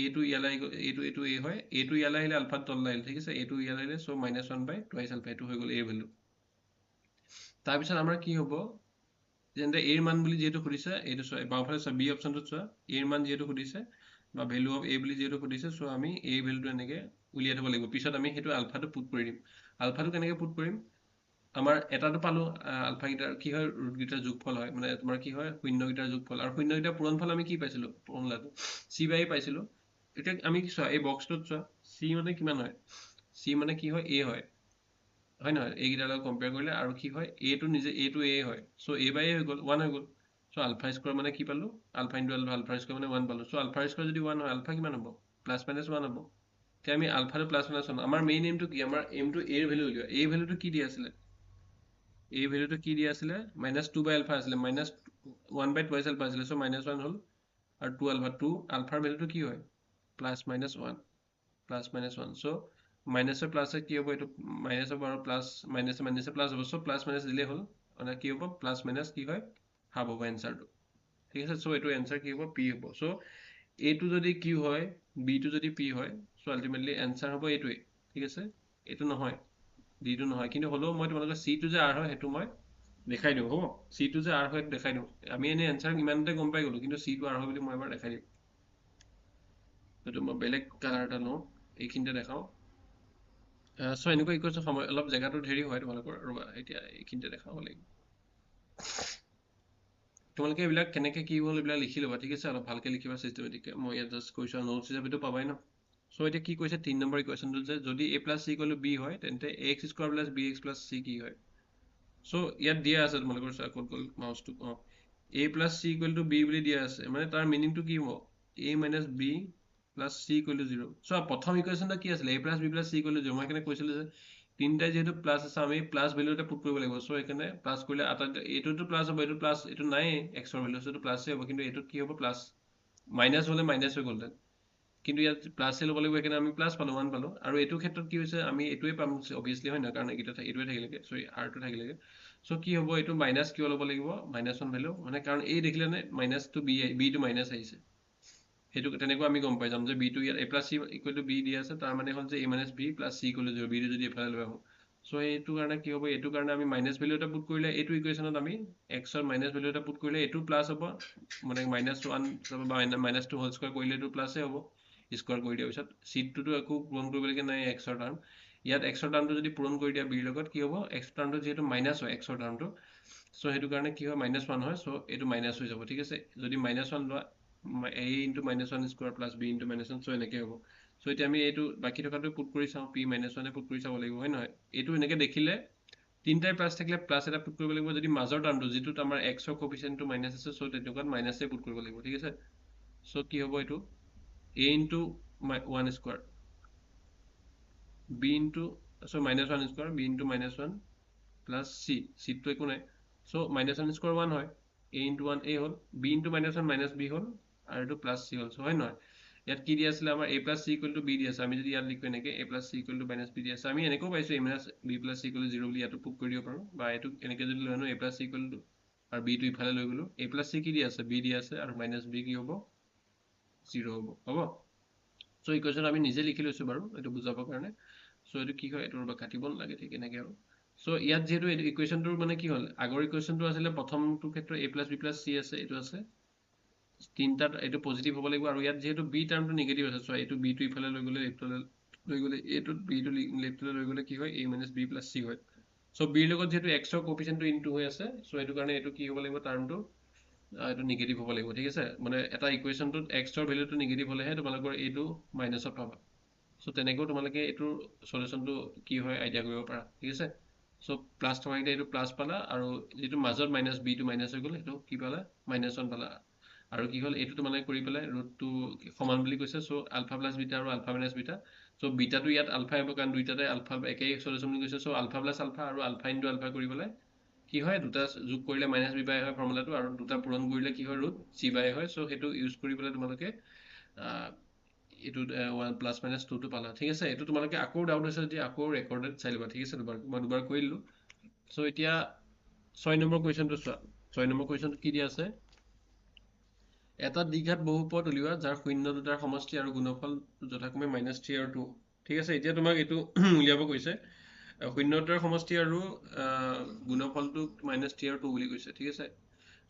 এইটো ইয়ালৈ আহি গ'ল, এইটো এ হয়, এইটো ইয়ালৈ আহিলে আলফাত তললৈ আহিল, ঠিক আছে। এইটো ইয়ালৈ আহিলে, চ' মাইনাছ 1 বাই টুৱাইছ আলফা, এইটো হৈ গ'ল এ ভেলু। তাৰপিছত আমাৰ কি হ'ব, যেনে এৰ মান বুলি যিহেতু সুধিছে, এইটো চোৱা, বাওঁফালে চোৱা, বি অপশ্যনটোত চোৱা, এৰ মান যিহেতু সুধিছে বা ভেলু অফ এ বুলি যিহেতু সুধিছে, চ' আমি এ ভেলুটো এনেকৈ উলিয়াই থ'ব লাগিব। পিছত আমি সেইটো আলফাটো পুট কৰি দিম। আলফাটো কেনেকৈ পুট কৰিম, আমাৰ এটাটো পালোঁ, আলফাকেইটাৰ কি হয়, ৰুটকেইটাৰ যোগফল হয়, মানে তোমাৰ কি হয়, শূন্যকেইটাৰ যোগফল। আৰু শূন্যকেইটাৰ পূৰণফল আমি কি পাইছিলোঁ, ফৰ্মুলাটো চি বাই এ পাইছিলোঁ। এতিয়া আমি কি চোৱা, এই বক্সটোত চোৱা, চি মানে কিমান হয়, চি মানে কি হয়, এ হয়, হয় নহয়, এইকেইটাৰ লগত কম্পেয়াৰ কৰিলে। আৰু কি হয়, এটো নিজে এটো এ হয়, চ' এ বাই এ হৈ গ'ল, 1 হৈ গ'ল। চ' আলফা স্কোৱাৰ মানে কি পালোঁ, আলফা ইনটু আলফা, আলফা স্কোৱাৰ মানে 1 পালোঁ। চ' আলফা স্কোৱাৰ যদি 1 হয়, আলফা কিমান হ'ব, প্লাছ মাইনাছ 1 হ'ব। এতিয়া আমি আলফাটো প্লাছ মাইনাছ 1, আমাৰ মেইন এইমটো কি, আমাৰ এইমটো এৰ ভেলু উলিওৱা। এই ভেলুটো কি দিয়া আছিলে, এই ভেলুটো কি দিয়া আছিলে, মাইনাছ 2 বাই আলফা আছিলে, মাইনাছ 1 বাই টুৱাইছ আলফা আছিলে, চ' মাইনাছ 1 হ'ল। আৰু 2 আলফা, 2 আলফাৰ ভেলুটো কি হয়, প্লাছ মাইনাছ 1, প্লাছ মাইনাছ 1। চ' মাইনাছে প্লাছে কি হ'ব, এইটো মাইনাছ হ'ব, আৰু প্লাছ মাইনাছে মাইনাছে প্লাছ হ'ব। চ' প্লাছ মাইনাছ দিলেই হ'ল, মানে কি হ'ব, প্লাছ মাইনাছ কি হয়, হাফ হ'ব এনচাৰটো, ঠিক আছে। চ' এইটো এনচাৰ কি হ'ব, পি হ'ব। চ' এইটো যদি কিউ হয়, বিটো যদি পি হয়, চ' আল্টিমেটলি এনচাৰ হ'ব এইটোৱে, ঠিক আছে। এইটো নহয়, ডিটো নহয়, কিন্তু হ'লেও মই তোমালোকে চিটো যে আৰ হয় সেইটো মই দেখাই দিওঁ, হ'ব। চিটো যে আৰ হয় সেইটো দেখাই দিওঁ। আমি এনেই এনচাৰ ইমানতে গম পাই গ'লোঁ, কিন্তু চিটো আৰ হয় বুলি মই এবাৰ দেখাই দিম। সেইটো মই বেলেগ কালাৰ এটা লওঁ, এইখিনিতে দেখাওঁ। চ' এনেকুৱা ইকুৱেশ্যন সময় অলপ জেগাটো হেৰি হয় তোমালোকৰ, ৰ'বা এতিয়া এইখিনিতে দেখাব লাগিব। তোমালোকে এইবিলাক কেনেকৈ কি হ'ল এইবিলাক লিখি ল'বা, ঠিক আছে। অলপ ভালকৈ লিখিবা চিষ্টেমেটিককৈ, মই ইয়াত জাষ্ট কৈছোঁ, নোটছ হিচাপেতো পাবাই ন। চ' এতিয়া কি কৈছে 3 নম্বৰ ইকুৱেশ্যনটো, যে যদি a plus c equal to b হয়, তেন্তে a x square plus b x plus c কি হয়। চ' ইয়াত দিয়া আছে তোমালোকৰ, চোৱা ক'ত গ'ল মাউচটো, a plus c equal to b বুলি দিয়া আছে, মানে তাৰ মিনিংটো কি হ'ব, a minus b plus c equal to 0। চোৱা প্ৰথম ইকুৱেশ্যনটা কি আছিলে, a plus b plus c equal to 0। মই সেইকাৰণে কৈছিলোঁ যে তিনিটাই যিহেতু প্লাছ আছে, আমি প্লাছ ভেলু এটা পুট কৰিব লাগিব। চ' সেইকাৰণে প্লাছ কৰিলে এইটোতো প্লাছ হ'ব, এইটো প্লাছ, এইটো নাইয়ে এক্সৰ ভেলু, চ' এইটো প্লাছেই হ'ব। কিন্তু এইটোত কি হ'ব, প্লাছ, মাইনাছ হ'লে মাইনাছ হৈ গ'লহেঁতেন, কিন্তু ইয়াত প্লাছে ল'ব লাগিব, সেইকাৰণে আমি প্লাছ পালোঁ, 1 পালোঁ। আৰু এইটো ক্ষেত্ৰত কি হৈছে, আমি এইটোৱে পাম অবভিয়াছলি, হয় নহয়, কাৰণ এইটোৱে থাকিলেগে, চৰি আৰটো থাকিলেগে। চ' কি হ'ব, এইটো মাইনাছ কিয় ল'ব লাগিব, মাইনাছ 1 ভেলু, মানে কাৰণ এই দেখিলে নে মাইনাছটো বিটো মাইনাছ আহিছে, সেইটো তেনেকুৱা আমি গম পাই যাম যে বিটো ইয়াত a plus c equal to b দিয়া আছে, তাৰ মানে হ'ল যে a minus b plus c equal to 0, বিটো যদি এফালে লৈ আহোঁ। চ' এইটো কাৰণে কি হ'ব, এইটো কাৰণে আমি মাইনাছ ভেলু এটা পুট কৰিলে, এইটো ইকুৱেশ্যনত আমি এক্সৰ মাইনাছ ভেলু এটা পুট কৰিলে এইটো প্লাছ হ'ব, মানে -1 বা -2 হোল স্কোৱাৰ কৰিলে এইটো প্লাছেই হ'ব, স্কোৱাৰ কৰি দিয়াৰ পিছত। চিটটোতো একো পূৰণ কৰিবলগীয়া নাই এক্সৰ টাৰ্ম। ইয়াত এক্সৰ টাৰ্মটো যদি পূৰণ কৰি দিয়া বিৰ লগত, কি হ'ব, এক্সৰ টাৰ্মটো যিহেতু মাইনাছ হয় এক্সৰ টাৰ্মটো, চ' সেইটো কাৰণে কি হয়, -1 হয়, চ' এইটো মাইনাছ হৈ যাব, ঠিক আছে। যদি -1 লোৱা, a into -1 square plus b into -1, চ' এনেকৈ হ'ব। চ' এতিয়া আমি এইটো বাকী থকাটো পুট কৰি চাওঁ, পি -1 পুট কৰি চাব লাগিব, হয় নহয়। এইটো এনেকৈ দেখিলে তিনিটাই প্লাছ থাকিলে প্লাছ এটা পুট কৰিব লাগিব, যদি মাজৰ টাৰ্মটো যিটোত আমাৰ এক্সৰ কোএফিচিয়েণ্টটো মাইনাছ আছে, চ' তেনেকুৱাত মাইনাছে পুট কৰিব লাগিব, ঠিক আছে। চ' কি হ'ব, এইটো a into 1 square, b into so -1 square b into -1 plus c to একো নাই so -1 square 1 হয় a into 1 a hall b into -1 minus b হল আৰু এইটো plus c হল so হয় নহয় ইয়াত কি দিয়া আছিলে আমাৰ a plus c equal to b দিয়া আছে আমি যদি ইয়াত লিখো এনেকে a plus c equal to minus b দিয়া আছে আমি এনেকৈ পাইছো a minus b plus c equal to 0 বুলি ইয়াতো প্ৰুভ কৰি দিব পাৰো বা এইটো এনেকে যদি লৈ আনো a plus c equal to আৰু b টো ইফালে লৈ গলো a plus c কি দিয়া আছে b দিয়া আছে আৰু minus b কি হ'ব 0 হ'ব so ইকুৱেশ্যন আমি নিজে লিখি লৈছো বাৰু এইটো বুজাবৰ কাৰণে so এইটো কি হয় এইটোৰ পৰা কাটিব নালাগে ঠিক এনেকে আৰু so ইয়াত যেহেতু এই ইকুৱেশ্যনটোৰ মানে কি হ'ল আগৰ ইকুৱেশ্যনটো আছিলে প্ৰথমটো ক্ষেত্ৰত a plus b plus c আছে এইটো আছে তিনটাত এইটো পজিটিভ হ'ব লাগিব আৰু ইয়াত যেহেতু b টাৰ্মটো নিগেটিভ আছে so এইটো b টো ইফালে লৈ গ'লে লেফ্টলৈ লৈ গ'লে এইটোত b টো লেফ্টলৈ লৈ গ'লে কি হয় a minus b plus c হয় so b ৰ লগত যেহেতু x ৰ কোএফিচিয়েন্টটো ইনটু হৈ আছে so এইটো কাৰণে এইটো কি হ'ব লাগিব টাৰ্মটো এইটো নিগেটিভ হ'ব লাগিব ঠিক আছে মানে এটা ইকুৱেশ্যনটোত x ৰ ভ্যালুটো নিগেটিভ হ'লেহে তোমালোকৰ এইটো মাইনাছত পাবা so তেনেকৈ তোমালোকে এইটো সলিউশনটো কি হয় আইডিয়া কৰিব পাৰা ঠিক আছে so প্লাস থকাকেইটা এইটো প্লাস পালা আৰু যেটো মাজত মাইনাস b টো মাইনাস হৈ গ'ল এইটো কি পালা -1 পালা আৰু কি হ'ল এইটো তোমালোকে কৰি পেলাই ৰুটটো সমান বুলি কৈছে so আলফা প্লাস বিটা আৰু আলফা মাইনাস বিটা so বিটাটো ইয়াত আলফা হ'ব কাৰণ দুইটাতে আলফা একেই সলিউশন বুলি কৈছে so আলফা প্লাস আলফা আৰু আলফা ইনটু আলফা কৰি পেলাই কি হয় দুটা যোগ কৰিলে মাইনাস b বাই হয় ফৰ্মুলাটো আৰু দুটা পূৰণ কৰিলে কি হয় ৰুট c বাই হয় so সেইটো ইউজ কৰি পেলাই তোমালোকে এইটো 1 প্লাস মাইনাস 2 টো পালা ঠিক আছে এইটো তোমালোকে আকৌ ডাউট হৈছে যদি আকৌ ৰেকৰ্ডেড চাই লবা ঠিক আছে মই দুবাৰ কৰি দিলো so এতিয়া 6 নম্বৰ কোৱেশ্চনটো চোৱা 6 নম্বৰ কোৱেশ্চনটো কি দিয়া আছে এটা দ্বিঘাত বহুপদ উলিওৱা যাৰ শূন্য দুটাৰ সমষ্টি আৰু গুণফল যথাক্ৰমে -3 আৰু 2 ঠিক আছে এতিয়া তোমাক এইটো উলিয়াব কৈছে শূন্য দুটাৰ সমষ্টি আৰু গুণফলটো -3 আৰু 2 বুলি কৈছে ঠিক আছে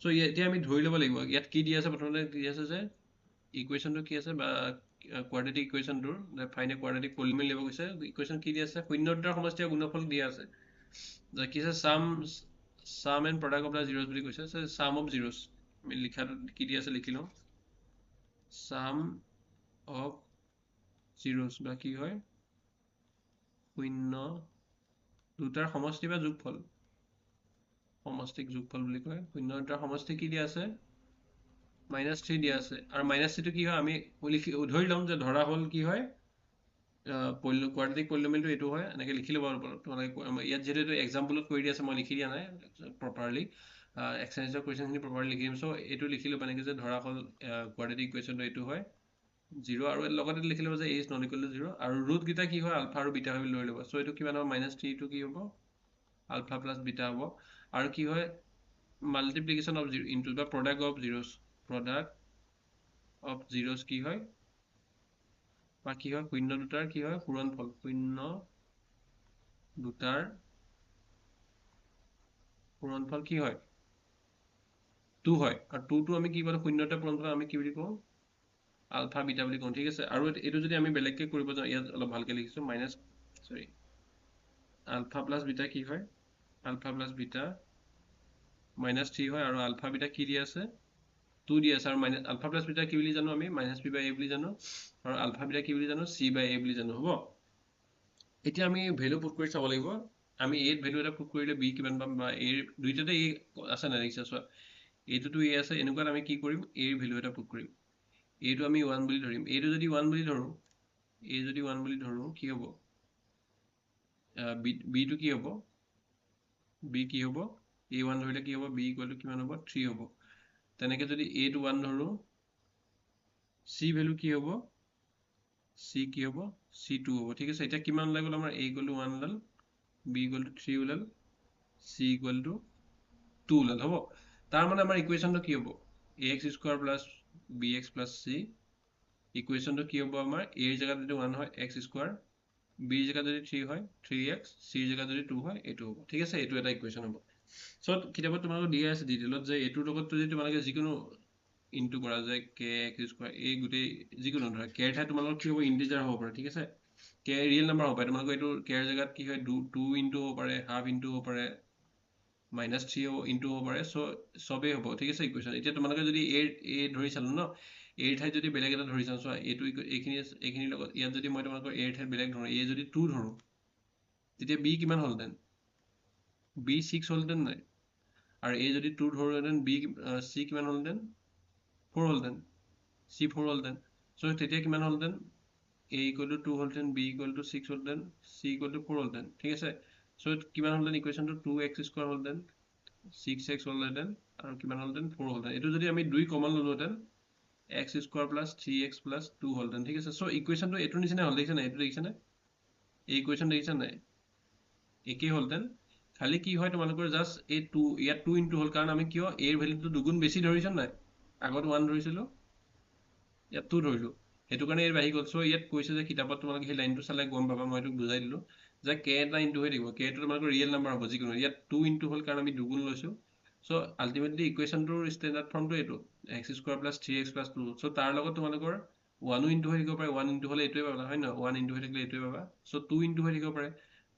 so এতিয়া আমি ধৰি ল'ব লাগিব ইয়াত কি দিয়া আছে প্ৰথমতে কি আছে যে ইকুৱেশ্যনটো কি আছে বা কোৱাড্ৰেটিক ইকুৱেশ্যনটোৰ ফাইন এ কোৱাড্ৰেটিক পলিনোমিয়েল লিখিব কৈছে ইকুৱেশ্যন কি দিয়া আছে শূন্য দুটাৰ সমষ্টি আৰু গুণফল দিয়া আছে কি আছে সাম এণ্ড প্ৰডাক্ট অফ দা জিৰ'জ বুলি কৈছে সাম অফ জিৰ'জ আমি লিখাটো কি দিয়া আছে লিখি লওঁ সাম অফ জিৰ'জ বা কি হয় শূন্য দুটাৰ সমষ্টি বা যোগফল সমষ্টিক যোগফল বুলি কয় শূন্য দুটাৰ সমষ্টি কি দিয়া আছে -3 দিয়া আছে আৰু -3 টো কি হয় আমি ধৰি লম যে ধৰা হ'ল কি হয় কোৱাড্ৰেটিক পলিনোমিয়েলটো এইটো হয় এনেকৈ লিখি ল'ব তোমালোকে ইয়াত যেহেতু এইটো এক্সাম্পলত কৰি দিয়া আছে মই লিখি দিয়া নাই প্ৰপাৰলি এক্সাৰচাইজৰ কুৱেশ্যনখিনি প্ৰপাৰলি লিখি দিম চ' এইটো লিখি ল'ব এনেকৈ যে ধৰা হ'ল কোৱাড্ৰেটিক ইকুৱেশ্যনটো এইটো হয় 0 আৰু লগতে লিখি ল'ব যে a is not equal to 0 আৰু ৰুটকেইটা কি হয় আলফা আৰু বিটা হৈ লৈ ল'ব চ' এইটো কিমান হ'ব -3 টো কি হ'ব আলফা প্লাছ বিটা হ'ব আৰু কি হয় মাল্টিপ্লিকেশ্যন অফ ইনটু বা প্ৰডাক্ট অফ জিৰ'জ কি হয় বা কি হয় শূন্য দুটাৰ কি হয় পূৰণফল শূন্য দুটাৰ পূৰণফল কি হয় 2 হয় আৰু 2 টো আমি কি পালো শূন্যটা পূৰণফল আমি কি বুলি কওঁ আলফা বিটা বুলি কওঁ ঠিক আছে আৰু এইটো যদি আমি বেলেগকে কৰিব যাওঁ ইয়াত অলপ ভালকে লিখিছো আলফা প্লাছ বিটা কি হয় আলফা প্লাছ বিটা -3 হয় আৰু আলফা বিটা কি দিয়া আছে 2 দিয়া আছে আৰু আলফা প্লাছ বিটা কি বুলি জানো আমি -b বাই a বুলি জানো আৰু আলফা বিটা কি বুলি জানো c বাই a বুলি জানো হ'ব এতিয়া আমি ভ্যালু পুট কৰি চাব লাগিব আমি a ভ্যালু এটা পুট কৰিলে b কিমান পাম বা a দুইটাতে a আছে না দেখিছা চোৱা এইটোতো a আছে এনেকুৱাত আমি কি কৰিম a এৰ ভ্যালু এটা পুট কৰিম a টো আমি 1 বুলি ধৰিম a টো যদি 1 বুলি ধৰো a যদি 1 বুলি ধৰো কি হ'ব b টো কি হ'ব b কি হ'ব a1 ধৰিলে কি হ'ব b ইকুৱেল টু কিমান হ'ব 3 হ'ব তেনেকে যদি a টো 1 ধৰো c ভ্যালু কি হ'ব c কি হ'ব c2 হ'ব ঠিক আছে এটা কিমান ওলাই গ'ল আমাৰ a ইকুৱেল টু 1 ওলাল b ইকুৱেল টু 3 ওলাল c ইকুৱেল টু 2 ওলাল হ'ব তাৰ মানে আমাৰ ইকুৱেশ্যনটো কি হ'ব ax square plus bx plus c ইকুৱেশ্যনটো কি হ'ব আমাৰ a এর জায়গাত যদি 1 হয় x স্কয়ার b এর জায়গাত যদি 3 হয় 3x c এর জায়গাত যদি 2 হয় এইটো হ'ব ঠিক আছে এইটো এটা ইকুৱেশ্যন হ'ব সো কিতাপত তোমালোকক দিয়া আছে ডিটেইলত যে এইটোৰ লগত যদি তোমালোকে যিকোনো ইনটু কৰা যায় kx স্কয়াৰ এই গুটেই যিকোনো ধৰা k এৰ ঠাইত তোমালোকৰ কি হ'ব ইন্টিজাৰ হ'ব পাৰে ঠিক আছে k ৰিয়েল নাম্বাৰ হ'ব পাৰে তোমালোকৰ এইটো k এৰ জায়গাত কি হয় 2 ইনটু হ'ব পাৰে হাফ ইনটু হ'ব পাৰে -3 ইনটু হ'ব পাৰে সো সবে হ'ব ঠিক আছে ইকুৱেশ্যন এতিয়া তোমালোকে যদি a ধৰি চালো ন a ঠাইত যদি বেলেগ এটা ধৰি চাও এইটো এইখিনি লগত ইয়াত যদি মই তোমালোকৰ a ঠাইত বেলেগ ধৰো a যদি 2 ধৰো তেতিয়া b কিমান হ'লতেন b 6 হ'লতেন নাই আৰু a যদি 2 ধৰোতেন b c কিমান হ'লতেন 4 হ'লতেন c 4 হ'লতেন সো তেতিয়া কিমান হ'লতেন a equal to 2 হ'লহেঁতেন, b equal to 6 হ'লহেঁতেন, c equal to 4 হ'লহেঁতেন, ঠিক আছে। চ' কিমান হ'লহেঁতেন ইকুৱেশ্যনটো 2x স্কোৱাৰ হ'লহেঁতেন, 6x হ'লহেঁতেন আৰু কিমান হ'লহেঁতেন 4 হ'লহেঁতেন। এইটো যদি আমি 2 কমন ল'লোহেঁতেন x square plus 3x plus 2 হ'লহেঁতেন, ঠিক আছে। চ' ইকুৱেশ্যনটো এইটোৰ নিচিনা হ'ল, দেখিছে নাই? এইটো দেখিছেনে? এই ইকুৱেশ্যন দেখিছে নাই? একেই হ'লহেঁতেন, খালি কি হয় তোমালোকৰ জাষ্ট এই 2 ইয়াত 2 ইনটু হ'ল, কাৰণ আমি কিয় এৰ ভেলুটো দুগুণ বেছি ধৰিছোঁ নাই? আগত 1 ধৰিছিলোঁ, ইয়াত 2 ধৰিলোঁ, সেইটো কাৰণে এৰ বাঢ়ি গ'ল। চ' ইয়াত কৈছে যে কিতাপত তোমালোকে সেই লাইনটো চালে গম পাবা, মই এইটো বুজাই দিলোঁ যে কে এটা ইনটু হৈ থাকিব, কেটো তোমালোকৰ ৰিয়েল নাম্বাৰ হ'ব যিকোনো। ইয়াত 2 ইনটু হ'ল কাৰণ আমি দুগুণ লৈছোঁ। চ' আল্টিমেটলি ইকুৱেশ্যনটোৰ ষ্টেণ্ডাৰ্ড ফৰ্মটো এইটো x square plus 3x plus 2। চ' তাৰ লগত তোমালোকৰ 1ও ইনটু হৈ থাকিব পাৰে, 1 ইনটু হ'লে এইটোৱে পাবা, হয় নহয়? 1 ইনটু হৈ থাকিলে এইটোৱে পাবা। চ' 2 ইনটু হৈ থাকিব পাৰে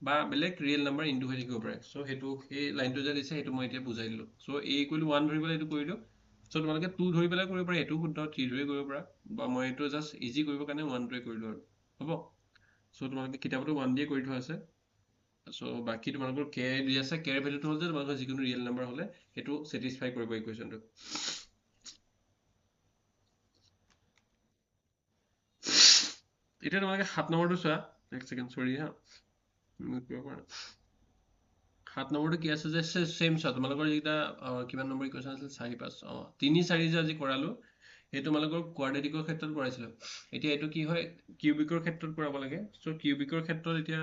বা বেলেগ ৰিয়েল নাম্বাৰ ইনটু হৈ থাকিব পাৰে। চ' সেইটো সেই লাইনটো যে দিছে সেইটো মই এতিয়া বুজাই দিলোঁ। চ' a ইকুৱেল টু 1 ধৰি পেলাই এইটো কৰিলোঁ। চ' তোমালোকে 2 ধৰি পেলাই কৰিব পাৰা, এইটো শুদ্ধ, 3 ধৰি কৰিব পাৰা, বা মই এইটো জাষ্ট ইজি কৰিবৰ কাৰণে 1টোৱে কৰিলোঁ আৰু, হ'ব। চ' তোমালোকে কিতাপতো 1 দিয়ে কৰি থোৱা আছে। চ' বাকী তোমালোকৰ কে দি আছে, কেৰ ভেলুটো হ'ল যে তোমালোকৰ যিকোনো ৰিয়েল নাম্বাৰ হ'লে সেইটো ছেটিছফাই কৰিব ইকুৱেশ্যনটো। এতিয়া তোমালোকে 7 নম্বৰটো চোৱা, এক ছেকেণ্ড, চৰি হা, 7 নম্বৰটো কি আছে যে চেম চোৱা, তোমালোকৰ যিকেইটা কিমান নম্বৰ ইকুৱেশ্যন আছিল, 4, 5, 3, 4 যে আজি কৰালোঁ, সেই তোমালোকৰ কোৱাড্ৰেটিকৰ ক্ষেত্ৰত কৰাইছিলোঁ। এতিয়া এইটো কি হয়, কিউবিকৰ ক্ষেত্ৰত কৰাব লাগে। চ' কিউবিকৰ ক্ষেত্ৰত এতিয়া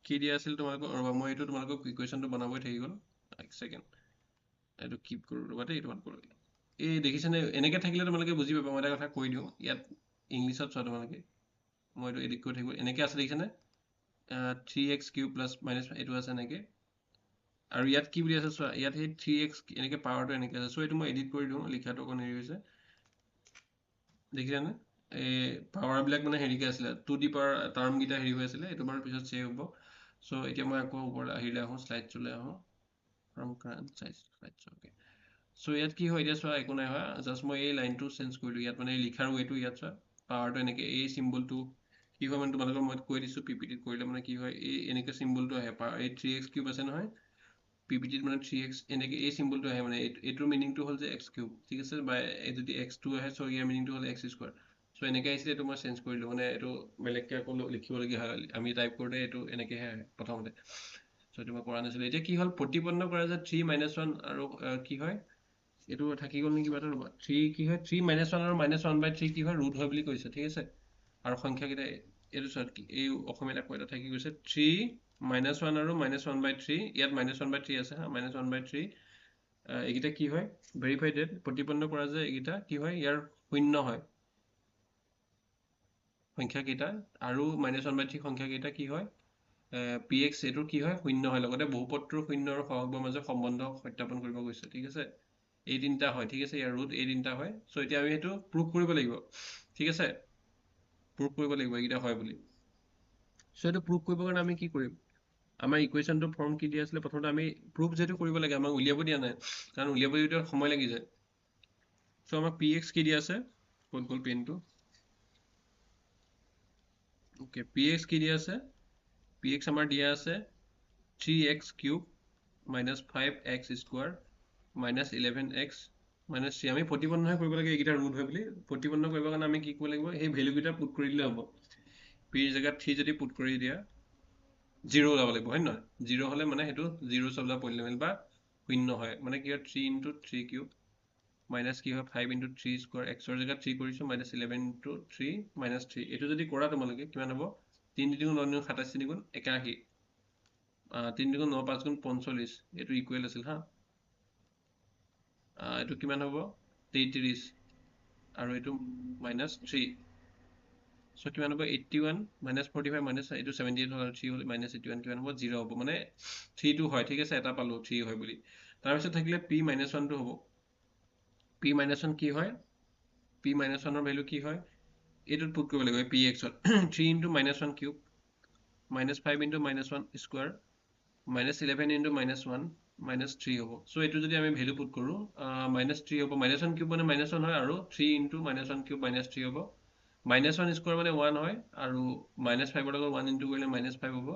কি দিয়া আছিল তোমালোকৰ, মই এইটো তোমালোকক ইকুৱেশ্যনটো বনাবই থাকি গ'ল, এক ছেকেণ্ড, এইটো কিপ কৰোঁ ৰ'বা দেই, তোমালোকৰ এই দেখিছেনে? এনেকৈ থাকিলে তোমালোকে বুজি পাবা। মই এটা কথা কৈ দিওঁ, ইয়াত ইংলিছত চোৱা তোমালোকে, মই এইটো এডিট কৰি থাকিব, এনেকৈ আছে দেখিছেনে? 3x কিউব প্লাছ মাইনাছ এইটো আছে এনেকৈ, আৰু ইয়াত কি বুলি আছে চোৱা, ইয়াত সেই 3x এনেকৈ পাৱাৰটো এনেকৈ আছে। চ' এইটো মই এডিট কৰি দিওঁ, লিখাটো অকণ হেৰি হৈছে, দেখিছানে? এই পাৱাৰবিলাক মানে হেৰিকৈ আছিলে, 2D পাৱাৰ টাৰ্মকেইটা হেৰি হৈ আছিলে, এইটো বাৰু পিছত ছেভ হ'ব। চ' এতিয়া মই আকৌ ওপৰত আহিলে আহোঁ, শ্লাইডছলৈ আহোঁ, ফ্ৰম কাৰেণ্ট শ্লাইডছ, অ'কে। চ' ইয়াত কি হয় এতিয়া চোৱা, একো নাই হোৱা, জাষ্ট মই এই লাইনটো চেঞ্জ কৰিলোঁ। ইয়াত মানে লিখাৰ ৱেটো ইয়াত চোৱা, পাৱাৰটো এনেকৈ, এই চিম্বলটো কি হয় মানে তোমালোকৰ মই কৈ দিছোঁ, পিপিটিত কৰিলে মানে কি হয়, এই এনেকৈ চিম্বলটো আহে, এই 3x কিউব আছে নহয় পিপিটিত, মানে 3x এনেকৈ এই চিম্বলটো আহে, মানে এইটোৰ মিনিংটো হ'ল যে x কিউব, ঠিক আছে, বা যদি x2 আহে, চ' ইয়াৰ মিনিংটো হ'ল x স্কোৱাৰ। চ' এনেকৈ আহিছিলে, এইটো মই চেঞ্জ কৰিলোঁ, মানে এইটো বেলেগকৈ আকৌ লিখিবলগীয়া হয়, আমি টাইপ কৰোঁতে এইটো এনেকৈহে আহে প্ৰথমতে। চ' এইটো মই কৰা নাছিলোঁ। এতিয়া কি হ'ল, প্ৰতিপন্ন কৰা যে 3 - 1 আৰু কি হয়, এইটো থাকি গ'ল নেকি কিবা এটা, ৰ'বা, 3 কি হয়, 3 - 1 আৰু -1/3 কি হয়, ৰুট হয় বুলি কৈছে, ঠিক আছে। আৰু সংখ্যাকেইটা এইটো চোৱা, এই অসমীয়াত আকৌ এটা থাকি গৈছে, 3 - 1 আৰু -1/3, ইয়াত -1/3 আছে হা, -1/3 এইকেইটা কি হয়, ভেৰিফাই ডেট, প্ৰতিপন্ন কৰা যে এইকেইটা কি হয়, ইয়াৰ শূন্য হয় সংখ্যাকেইটা, আৰু -1/3 সংখ্যাকেইটা কি হয়, px এইটো কি হয়, শূন্য হয়। লগতে বহুপদটোৰ শূন্য আৰু সহগৰ মাজত সম্বন্ধ সত্যাপন কৰিব গৈছে, ঠিক আছে। এই তিনিটা হয়, ঠিক আছে, ইয়াৰ ৰুট এই তিনিটা হয়। চ' এতিয়া আমি সেইটো প্ৰুভ কৰিব লাগিব, ঠিক আছে, প্ৰুভ কৰিব লাগিব এইকেইটা হয় বুলি। চ' এইটো প্ৰুভ কৰিবৰ কাৰণে আমি কি কৰিম, আমাৰ ইকুৱেশ্যনটো ফৰ্ম কি দিয়া আছিলে, প্ৰথমতে আমি প্ৰুফ যিহেতু কৰিব লাগে, আমাক উলিয়াব দিয়া নাই, কাৰণ উলিয়াব দিওঁতে সময় লাগি যায়। চ' আমাক px কি দিয়া আছে, ক'ত গ'ল পেনটো, অ'কে, px কি দিয়া আছে, px আমাৰ দিয়া আছে 3x cube -5x square -11x -3। আমি প্ৰতিপন্নহে কৰিব লাগে এইকেইটা ৰুট হয় বুলি। প্ৰতিপন্ন কৰিবৰ কাৰণে আমি কি কৰিব লাগিব, সেই ভেলুকেইটা পুট কৰি দিলে হ'ব। পিৰ জেগাত 3 যদি পুট কৰি দিয়া, 0 ওলাব লাগিব, হয় নহয়? 0 হ'লে মানে সেইটো 0 চলদা পলিনমিয়েল বা শূন্য হয়, মানে কি হয়, 3 × 3 কিউব মাইনাছ কি হয়, 5 × 3 স্কোৱাৰ, এক্সৰ জেগাত 3 কৰিছোঁ, -11 × 3 -3। এইটো যদি কৰা তোমালোকে কিমান হ'ব, 3 × 9 = 27, 3 × 81, 3 × 9 = 5 × 45, এইটো ইকুৱেল আছিল হা। এইটো কিমান হ'ব, 33, আৰু এইটো -3, চ' কিমান হ'ব, 81 - 45 - এইটো 78 হ'ল, আৰু 3 হ'ল -81, কিমান হ'ব, 0 হ'ব, মানে 3টো হয়, ঠিক আছে, এটা পালোঁ 3 হয় বুলি। তাৰপিছত থাকিলে p - 1টো হ'ব, p - 1 কি হয়, p - 1ৰ ভেলু কি হয়, এইটোত পুট কৰিব লাগিব px-ত, 3 × -1 কিউব -5 × -1 স্কোৱাৰ -11 × -1 -3 হ'ব। চ' এইটো যদি আমি ভেলু পুট কৰোঁ, -3 হ'ব, -1 কিউব মানে -1 হয়, আৰু 3 × -1 কিউব -3 হ'ব, -1 স্কোৱাৰ মানে 1 হয়, আৰু -5ৰ লগত 1 ইনটু কৰিলে -5 হ'ব,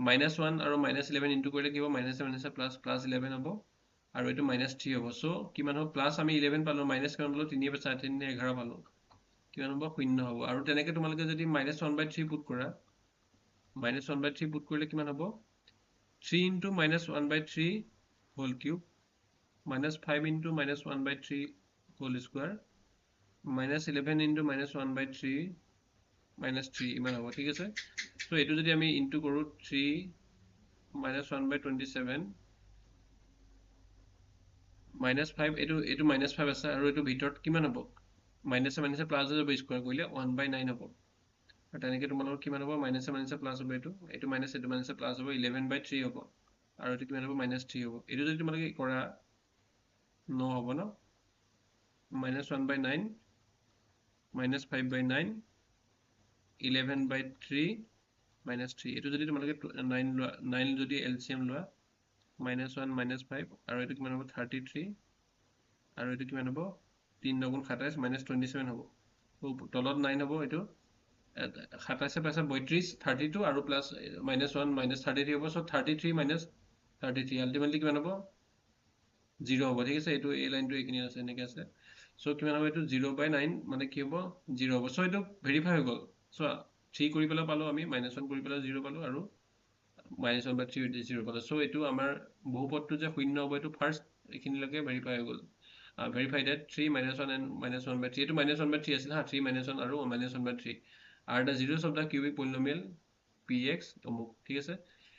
-1 আৰু -11 ইনটু কৰিলে কি হ'ব, -7 +11 হ'ব, আৰু এইটো -3 হ'ব। চ' কিমান হ'ব, প্লাছ আমি 11 পালোঁ, মাইনাছ কিমান পালোঁ, 3 × 4 = 11 পালোঁ, কিমান হ'ব 0 হ'ব আৰু তেনেকৈ তোমালোকে যদি -1/3 পুট কৰা -1/3 পুট কৰিলে কিমান হ'ব 3 into -1/3 whole cube -5 into -1/3 whole square -11 into -1/3 -3 ইমান হ'ব ঠিক আছে সো এইটো যদি আমি ইনটু কৰো 3 -1/27 -5 এইটো -5 আছে আৰু এইটো ভিতৰত কিমান হ'ব মাইনাছে মাইনাছে প্লাস হৈ যাব স্কয়াৰ কৰিলে 1/9 হ'ব আৰু তেনেকৈ তোমালোকৰ কিমান হ'ব মাইনাছে মাইনাছে প্লাস হ'ব এইটো মাইনাছে প্লাস হ'ব 11/3 হ'ব আৰু এইটো কিমান হ'ব -3 হ'ব এইটো যদি তোমালোকে কৰা 9 হ'ব ন -1/9 -5/9 11/3 -3 এইটো যদি তোমালোকে 9 যদি এলচিএম লোৱা -1 -5 আৰু এইটো কিমান হ'ব 33 আৰু এইটো কিমান হ'ব 3 9 27 -27 হ'ব তলত 9 হ'ব এইটো 27 পাইছা 32 32 আৰু প্লাস -1 -33 হ'ব সো 33 -33 আলটিমেটলি কিমান হ'ব 0 হ'ব ঠিক আছে এইটো এই লাইনটো এইখিনি আছে এনেকৈ আছে সো কিমান হ'ব এইটো 0/9 মানে কি হ'ব 0 হ'ব সো এইটো ভেৰিফাই হৈ গ'ল সো 3 কৰি পেলাই পালো আমি -1 কৰি পেলাই 0 পালো আৰু -1/3 0 পালো সো এইটো আমাৰ বহুপদটো যে শূন্য হ'ব এইটো ফাৰ্স্ট এইখিনিলৈকে ভেৰিফাই হৈ গ'ল verify that 3 -1 and -1/3 এইটো -1/3 আছিল হা 3 -1 আৰু -1/3 are the zeros of the cubic polynomial px অমুক ঠিক আছে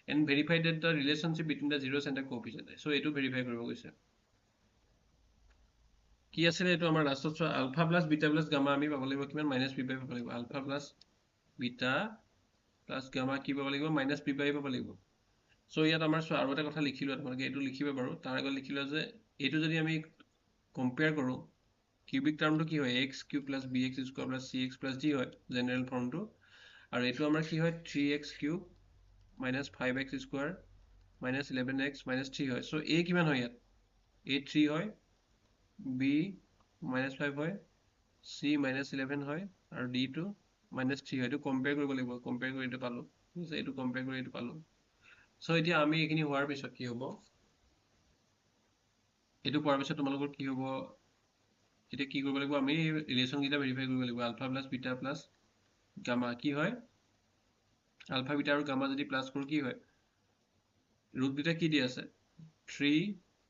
and verify that the relationship between the zeros and the coefficient so এইটো ভেৰিফাই কৰিব গৈছে কি আছিল এইটো আমাৰ লাষ্টত চোৱা alpha plus beta plus gamma আমি পাব লাগিব কিমান -b/পাব লাগিব alpha plus beta plus gamma কি পাব লাগিব -b/পাব লাগিব সো ইয়াত আমাৰ চোৱা আৰু এটা কথা লিখিলো আপোনালোকে এইটো লিখিব বাৰু তাৰ আগত লিখিলো যে এইটো যদি আমি কম্পেয়াৰ কৰো কিউবিক টাৰ্মটো কি হয় x cube plus bx square plus cx plus d হয় জেনাৰেল ফৰ্মটো আৰু এইটো আমাৰ কি হয় 3x cube minus 5x square minus 11x minus 3 হয় সো a কিমান হয় ইয়াত a 3 হয় b minus 5 হয় c minus 11 হয় আৰু d টো minus 3 হয় এইটো কম্পেয়াৰ কৰিব লাগিব কম্পেয়াৰ কৰি এইটো পালো ঠিক আছে এইটো কম্পেয়াৰ কৰি এইটো পালো সো এতিয়া আমি এইখিনি হোৱাৰ পিছত কি হ'ব এইটো পোৱাৰ পিছত তোমালোকৰ কি হ'ব এতিয়া কি কৰিব লাগিব আমি ৰিলেশন কিটা ভেৰিফাই কৰিব লাগিব alpha plus beta plus gamma কি হয় আলফা বিটা আৰু গামা যদি প্লাস কৰো কি হয় ৰুট দুটা কি দি আছে 3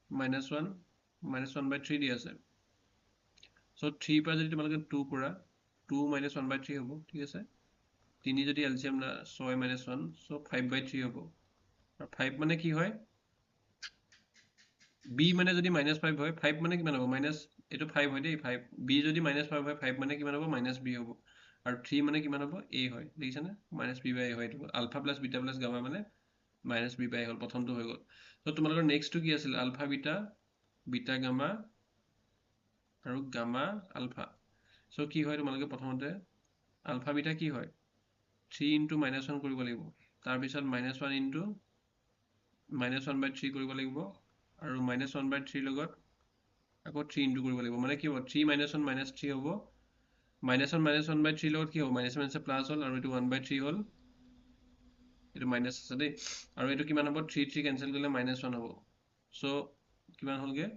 -1 -1/3 দি আছে সো 3 পৰা যদি তোমালোকে 2 কৰা 2 -1/3 হ'ব ঠিক আছে 3 যদি এলচিএম না 6 -1 সো 5/3 হ'ব আৰু 5 মানে কি হয় b মানে যদি -5 হয় 5 মানে কিমান হ'ব মাইনাস এটো 5 হয় দেই 5 b যদি -5 হয় 5 মানে কিমান হ'ব -b হ'ব আৰু 3 মানে কিমান হ'ব a হয় দেখিছা না -b/a হয় এটো alpha plus beta plus gamma মানে -b/a হ'ল প্ৰথমটো হৈ গ'ল তো তোমালোকৰ নেক্সটটো কি আছিল আলফা বিটা বিটা গামা আৰু গামা আলফা সো কি হয় তোমালোকে প্ৰথমতে আলফা বিটা কি হয় 3 into -1 কৰিব লাগিব তাৰ পিছত -1 into -1/3 কৰিব লাগিব আৰু -1/3 লগত আকৌ 3 into কৰিব লাগিব মানে কি হ'ব 3 -1 -3 হ'ব -1 -1/3 লগত কি হ'ব -1 প্লাস হ'ল আৰু এটো 1/3 হ'ল এটো মাইনাস আছে দেই আৰু এটো কিমান হ'ব 3 3 কেনসেল কৰিলে -1 হ'ব সো কিমান হ'লগে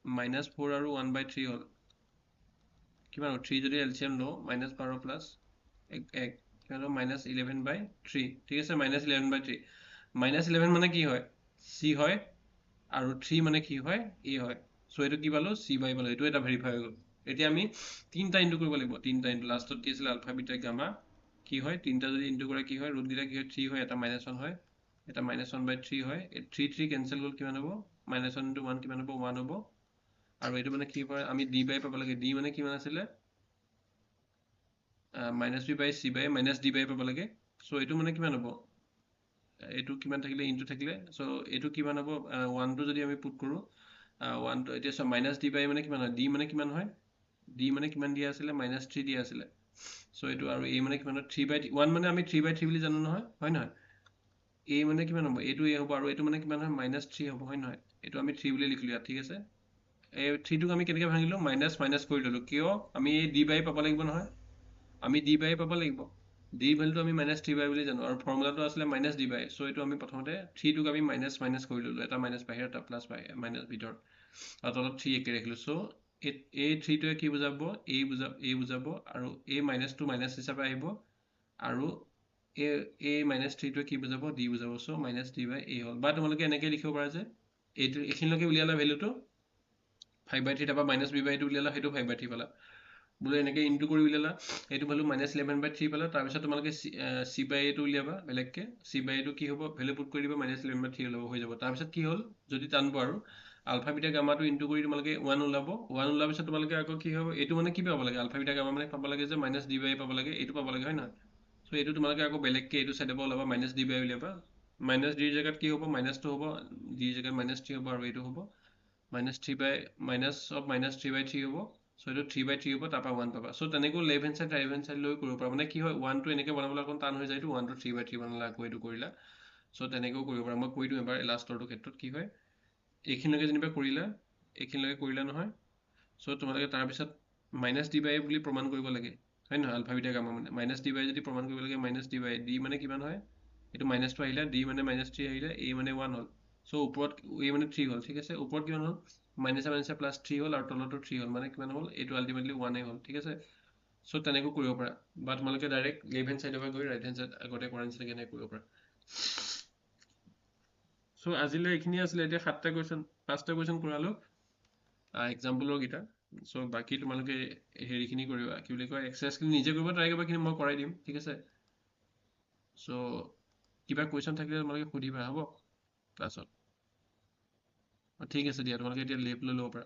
-4 আৰু 1/3 হ'ল কিমান হ'ব 3 যদি এলচিএম লো -12 প্লাস 1 কিমান হ'ব -11/3 ঠিক আছে -11/3 -11 মানে কি হয় c হয় আৰু 3 মানে কি হয় a হয় সো এটো কি পালো c বাই পালো এটো এটা ভেৰিফাই হৈ গ'ল এতিয়া আমি তিনটা ইনটু কৰিব লাগিব তিনটা ইনটু লাষ্টত কি আছিল আলফা বিটা গামা কি হয় তিনটা যদি ইনটু কৰে কি হয় ৰুট দিলে কি হয় 3 হয় এটা -1 হয় এটা -1/3 হয় 3 3 কেনসেল গ'ল কিমান হ'ব -1 into 1 কিমান হ'ব 1 হ'ব আৰু এটো মানে কি হয় আমি d বাই পাব লাগে d মানে কিমান আছিল -b/c/-d বাই পাব লাগে সো এটো মানে কিমান হ'ব এটো কিমান থাকিলে ইনটু থাকিলে সো এটো কিমান হ'ব 1 টো যদি আমি পুট কৰো 1 টো এতিয়া -d বাই মানে কিমান হয় d মানে কিমান হয় d মানে কিমান দিয়া আছিল -3 দিয়া আছিল সো এটো আৰু a মানে কিমান 3/1 মানে আমি 3/3 বুলি জানো নহয় হয় নহয় a মানে কিমান হ'ব এটো a হ'ব আৰু এটো মানে কিমান হয় -3 হ'ব হয় নহয় এটো আমি 3 বুলি লিখিলো ঠিক আছে এই 3 টোক আমি কেনেকৈ ভাঙিলো মাইনাস মাইনাস কৰি ললো কিয় আমি এই d বাই পাব লাগিব নহয় আমি d বাই পাব লাগিব d ভ্যালুটো আমি -3 বুলি জানো আৰু ফৰ্মুলাটো আছিল -d বাই সো এটো আমি প্ৰথমতে 3 টোক আমি মাইনাস মাইনাস কৰি ললো এটা মাইনাস বাহিৰ এটা প্লাস মাইনাস ভিতৰ আৰু তলত 3 একে ৰাখিলো সো এই 3টোৱে কি বুজাব a বুজাব আৰু a -2 মাইনাছ হিচাপে আহিব আৰু a -3টোৱে কি বুজাব d বুজাব চ' -d/a হ'ল বা তোমালোকে এনেকৈ লিখিব পাৰা যে এইখিনিলৈকে উলিয়ালা ভেলুটো 5/3 তাৰপৰা -b/2 উলিয়ালা সেইটো 5/3 পালা বোলে এনেকৈ ইনটু কৰি উলিয়ালা এইটো ভেলু -11/3 পালা তাৰপিছত তোমালোকে c/a টো উলিয়াবা বেলেগকৈ c/a টো কি হ'ব ভেলু পুট কৰি দিবা -11/3 ওলাব হৈ যাব তাৰপিছত কি হ'ল যদি টান পোৱা আৰু আলফা বিটা গামাটো ইনটু কৰি তোমালোকে 1 ওলাব 1 ওলোৱাৰ পিছত তোমালোকে আকৌ কি হ'ব এইটো মানে কি পাব লাগে আলফা বিটা গামা মানে পাব লাগে যে -d/a পাব লাগে এইটো পাব লাগে হয় নহয় চ' এইটো তোমালোকে আকৌ বেলেগকৈ এইটো চাইডৰ পৰা ওলাবা -d/a উলিয়াবা -d জেগাত কি হ'ব -2 হ'ব d জেগাত -3 হ'ব আৰু এইটো হ'ব -3/3 হ'ব চ' এইটো 3/3 হ'ব তাৰপৰা 1 পাবা চ' তেনেকৈ left hand side right hand side লৈ কৰিব পাৰা মানে কি হয় 1টো এনেকৈ বনাবলৈ অকণ টান হৈ যায় 1টো 3/3 বনালা আকৌ এইটো কৰিলা চ' তেনেকৈও কৰিব পাৰা মই কৈ দিওঁ এবাৰ লাষ্টৰটো ক্ষেত্ৰত কি হয় এইখিনিলৈকে যেনিবা কৰিলা নহয় চ' তোমালোকে তাৰপিছত -d/a বুলি প্ৰমাণ কৰিব লাগে হয় নহয় আলফা বিটা গামা মানে -d/a যদি প্ৰমাণ কৰিব লাগে -d/a d মানে কিমান হয় এইটো -2 আহিলে d মানে -3 আহিলে a মানে 1 হ'ল চ' ওপৰত a মানে 3 হ'ল ঠিক আছে ওপৰত কিমান হ'ল -3 হ'ল আৰু তলতো 3 হ'ল মানে কিমান হ'ল এইটো আল্টিমেটলি 1 হ'ল ঠিক আছে চ' তেনেকৈ কৰিব পাৰা বা তোমালোকে ডাইৰেক্ট লেফ্ট হেণ্ড চাইডৰ পৰা গৈ ৰাইট হেণ্ড চাইড আগতে কৰা নিচিনাকৈ এনেকৈ কৰিব পাৰা চ' আজিলৈ এইখিনিয়ে আছিলে এতিয়া 5টা কুৱেশ্যন কৰালো এক্সাম্পলৰ কেইটা চ' বাকী তোমালোকে হেৰিখিনি কৰিবা কি বুলি কয় এক্সাৰচাইজখিনি নিজে কৰিব ট্ৰাই কৰিবা কিন্তু মই কৰাই দিম ঠিক আছে চ' কিবা কুৱেশ্যন থাকিলে তোমালোকে সুধিবা হ'ব ক্লাছত ঠিক আছে দিয়া তোমালোকে এতিয়া লেভ লৈ ল'ব পাৰা